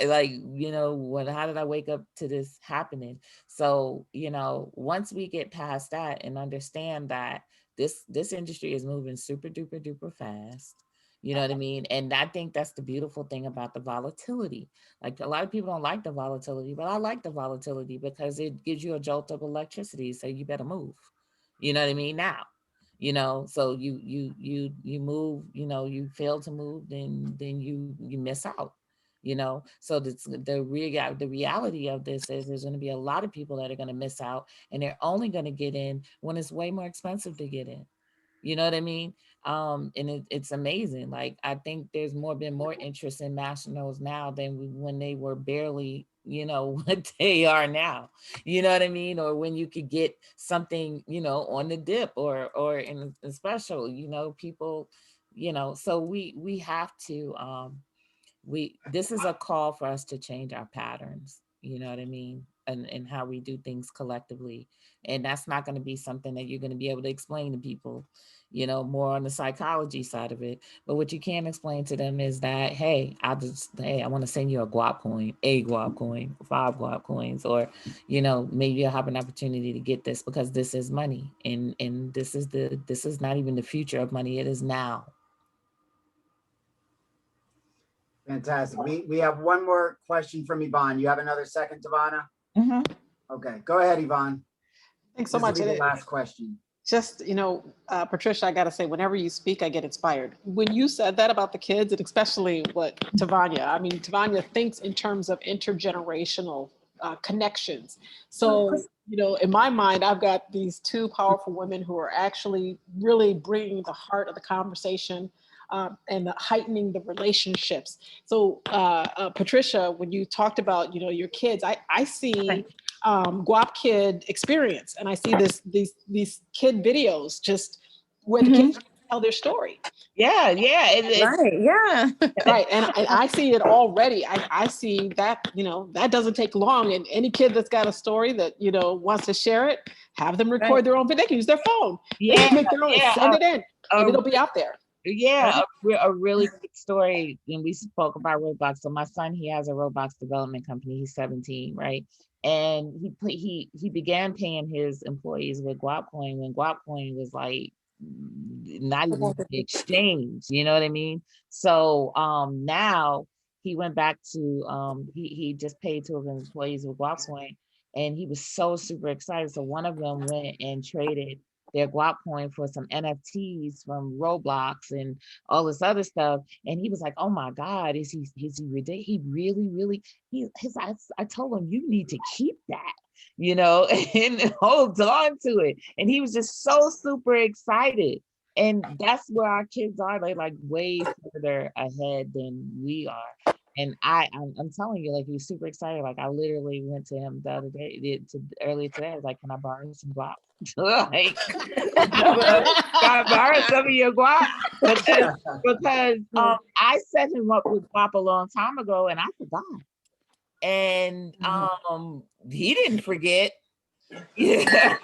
C: you know, how did I wake up to this happening? So, you know, once we get past that and understand that this industry is moving super duper duper fast, you know what I mean? And I think that's the beautiful thing about the volatility. Like, a lot of people don't like the volatility, but I like the volatility because it gives you a jolt of electricity. So you better move, you know what I mean? Now, you know, so you move, you know, you fail to move, then you miss out, you know? So the reality of this is there's going to be a lot of people that are going to miss out, and they're only going to get in when it's way more expensive to get in. You know what I mean? And it's amazing. Like, I think there's been more interest in nationals now than when they were barely, you know, what they are now. You know what I mean? Or when you could get something, you know, on the dip or in a special, you know, people, you know, so we have to, this is a call for us to change our patterns, you know what I mean? And how we do things collectively. And that's not going to be something that you're going to be able to explain to people, you know, more on the psychology side of it. But what you can explain to them is that, hey, I want to send you a Guap coin, 5 Guap coins, or, you know, maybe you'll have an opportunity to get this because this is money. And this is not even the future of money. It is now.
B: Fantastic. We have one more question from Yvonne. You have another second, Tavonia? Okay, go ahead, Yvonne.
K: Thanks so much.
B: This will be the last question.
K: Just, you know, Patricia, I got to say, whenever you speak, I get inspired. When you said that about the kids, and especially what Tavonia, I mean, Tavonia thinks in terms of intergenerational connections. So, you know, in my mind, I've got these two powerful women who are actually really bringing the heart of the conversation and heightening the relationships. So Patricia, when you talked about, you know, your kids, I see Guap Kid experience, and I see these kid videos just where the kids tell their story.
C: Yeah.
Q: Right, yeah.
K: Right, and I see it already. I see that, you know, that doesn't take long, and any kid that's got a story that, you know, wants to share it, have them record their own video. They can use their phone. They can make their own, send it in, and it'll be out there.
C: Yeah, a really quick story. When we spoke about Roblox, so my son, he has a Roblox development company. He's 17, right? And he began paying his employees with Guapcoin when Guapcoin was like not even the exchange. You know what I mean? So now he went back to he just paid 2 of his employees with Guapcoin, and he was so super excited. So one of them went and traded their Guapcoin for some NFTs from Roblox and all this other stuff. And he was like, oh my God, is he ridiculous? He really, I told him, you need to keep that, you know, and hold on to it. And he was just so super excited. And that's where our kids are. They're like way further ahead than we are. And I'm telling you, like, he was super excited. Like, I literally went to him the other day, earlier today. I was like, can I borrow some Guap? Like, can I borrow some of your Guap? Because I set him up with Guap a long time ago, and I forgot. And he didn't forget. Yeah.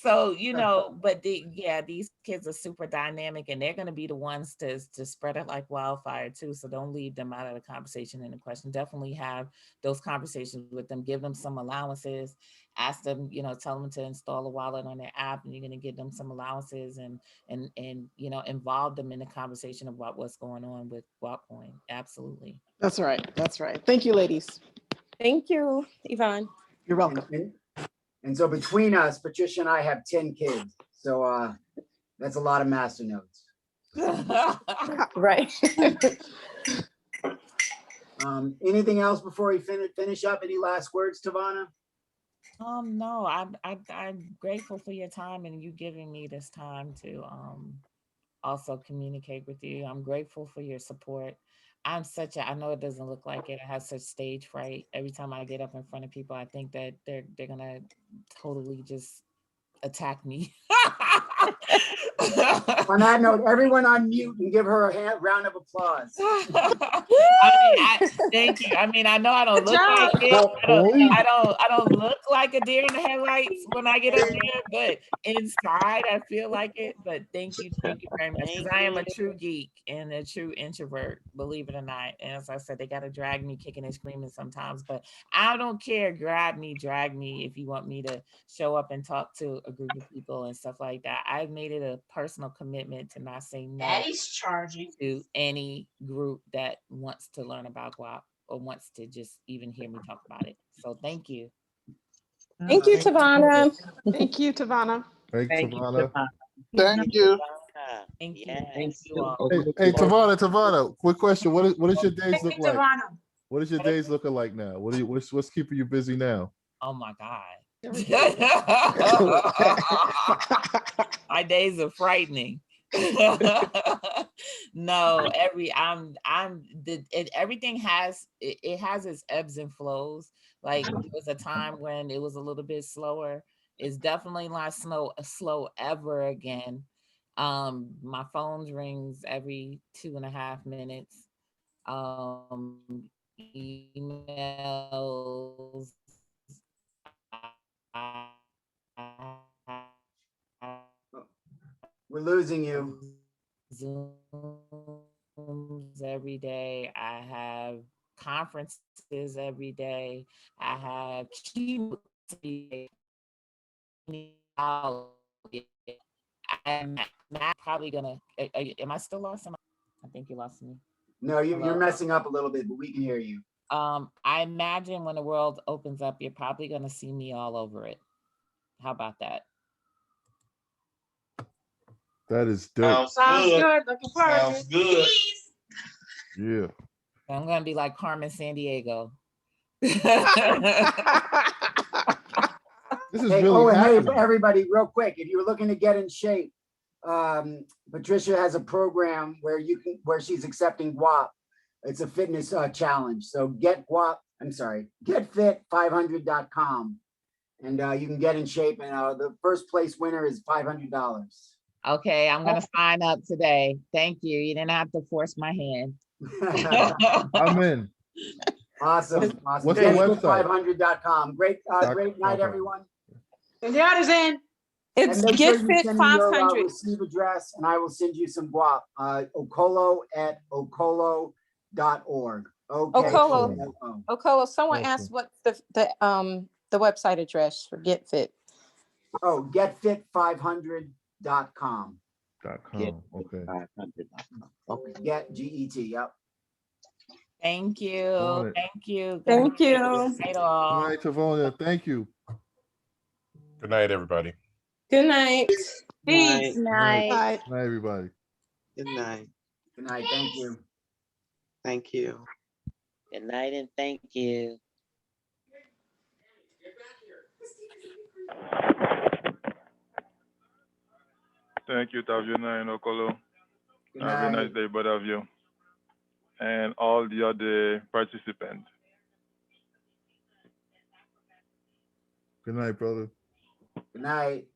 C: So, you know, but yeah, these kids are super dynamic and they're going to be the ones to spread it like wildfire too. So don't leave them out of the conversation and the question. Definitely have those conversations with them, give them some allowances, ask them, you know, tell them to install a wallet on their app and you're going to give them some allowances and, you know, involve them in the conversation about what's going on with Guapcoin. Absolutely.
K: That's right. That's right. Thank you, ladies.
Q: Thank you, Yvonne.
K: You're welcome.
B: And so between us, Patricia and I have 10 kids. So that's a lot of master notes.
Q: Right.
B: Anything else before we finish up? Any last words, Tavana?
C: No, I'm grateful for your time and you giving me this time to also communicate with you. I'm grateful for your support. I know it doesn't look like it. I have such stage fright. Every time I get up in front of people, I think that they're gonna totally just attack me.
B: On that note, everyone on mute and give her a round of applause.
C: Thank you. I mean, I know I don't look like it. I don't look like a deer in the headlights when I get up there, but inside I feel like it. But thank you very much. Because I am a true geek and a true introvert, believe it or not. And as I said, they gotta drag me kicking and screaming sometimes, but I don't care. Grab me, drag me if you want me to show up and talk to a group of people and stuff like that. I've made it a personal commitment to not say no
G: Daddy's charging
C: to any group that wants to learn about Guap or wants to just even hear me talk about it. So thank you.
Q: Thank you, Tavana.
K: Thank you, Tavana.
D: Thanks, Tavana.
P: Thank you.
C: Thank you. Thank you all.
D: Hey, Tavana, quick question. What is your days look like?
G: Tavana.
D: What is your days looking like now? What's keeping you busy now?
C: Oh my God. My days are frightening. No, everything has its ebbs and flows. Like there was a time when it was a little bit slower. It's definitely not slow ever again. My phone rings every 2.5 minutes. Emails.
B: We're losing you.
C: Zooms every day. I have conferences every day. I have keynotes every day. I'm not probably gonna. Am I still lost? I think you lost me.
B: No, you're messing up a little bit, but we can hear you.
C: I imagine when the world opens up, you're probably gonna see me all over it. How about that?
D: That is dope.
G: Sounds good. Looking forward.
F: Sounds good.
D: Yeah.
C: I'm gonna be like Carmen Sandiego.
D: This is
B: Hey,
D: really
B: and hey,
D: happening.
B: everybody, real quick, if you're looking to get in shape, Patricia has a program where she's accepting Guap. It's a fitness challenge. So getfit500.com, and you can get in shape. And the first place winner is $500.
C: Okay, I'm gonna sign up today. Thank you. You didn't have to force my hand.
D: I'm in.
B: Awesome.
D: What's the website?
B: Getfit500.com. Great night, everyone.
G: And the other's in.
Q: It's
B: And make sure you send me your
Q: GetFit500.
B: receive address, and I will send you some Guap. Okolo@okolo.org.
Q: Okolo, someone asked what the website address for GetFit.
B: Oh, getfit500.com.
D: .com. Okay.
B: Get GET. Yep.
C: Thank you. Thank you.
Q: Thank you.
C: Good night, all.
D: Good night, Tavonia. Thank you.
F: Good night, everybody.
Q: Good night.
G: Peace.
D: Good night, everybody.
R: Good night.
B: Good night. Thank you.
R: Thank you.
S: Good night and thank you.
T: Thank you, Tavonia and Okolo.
B: Good
T: Have a
B: night.
T: nice day, both of you. And all the other participants.
D: Good night, brother.
B: Good night.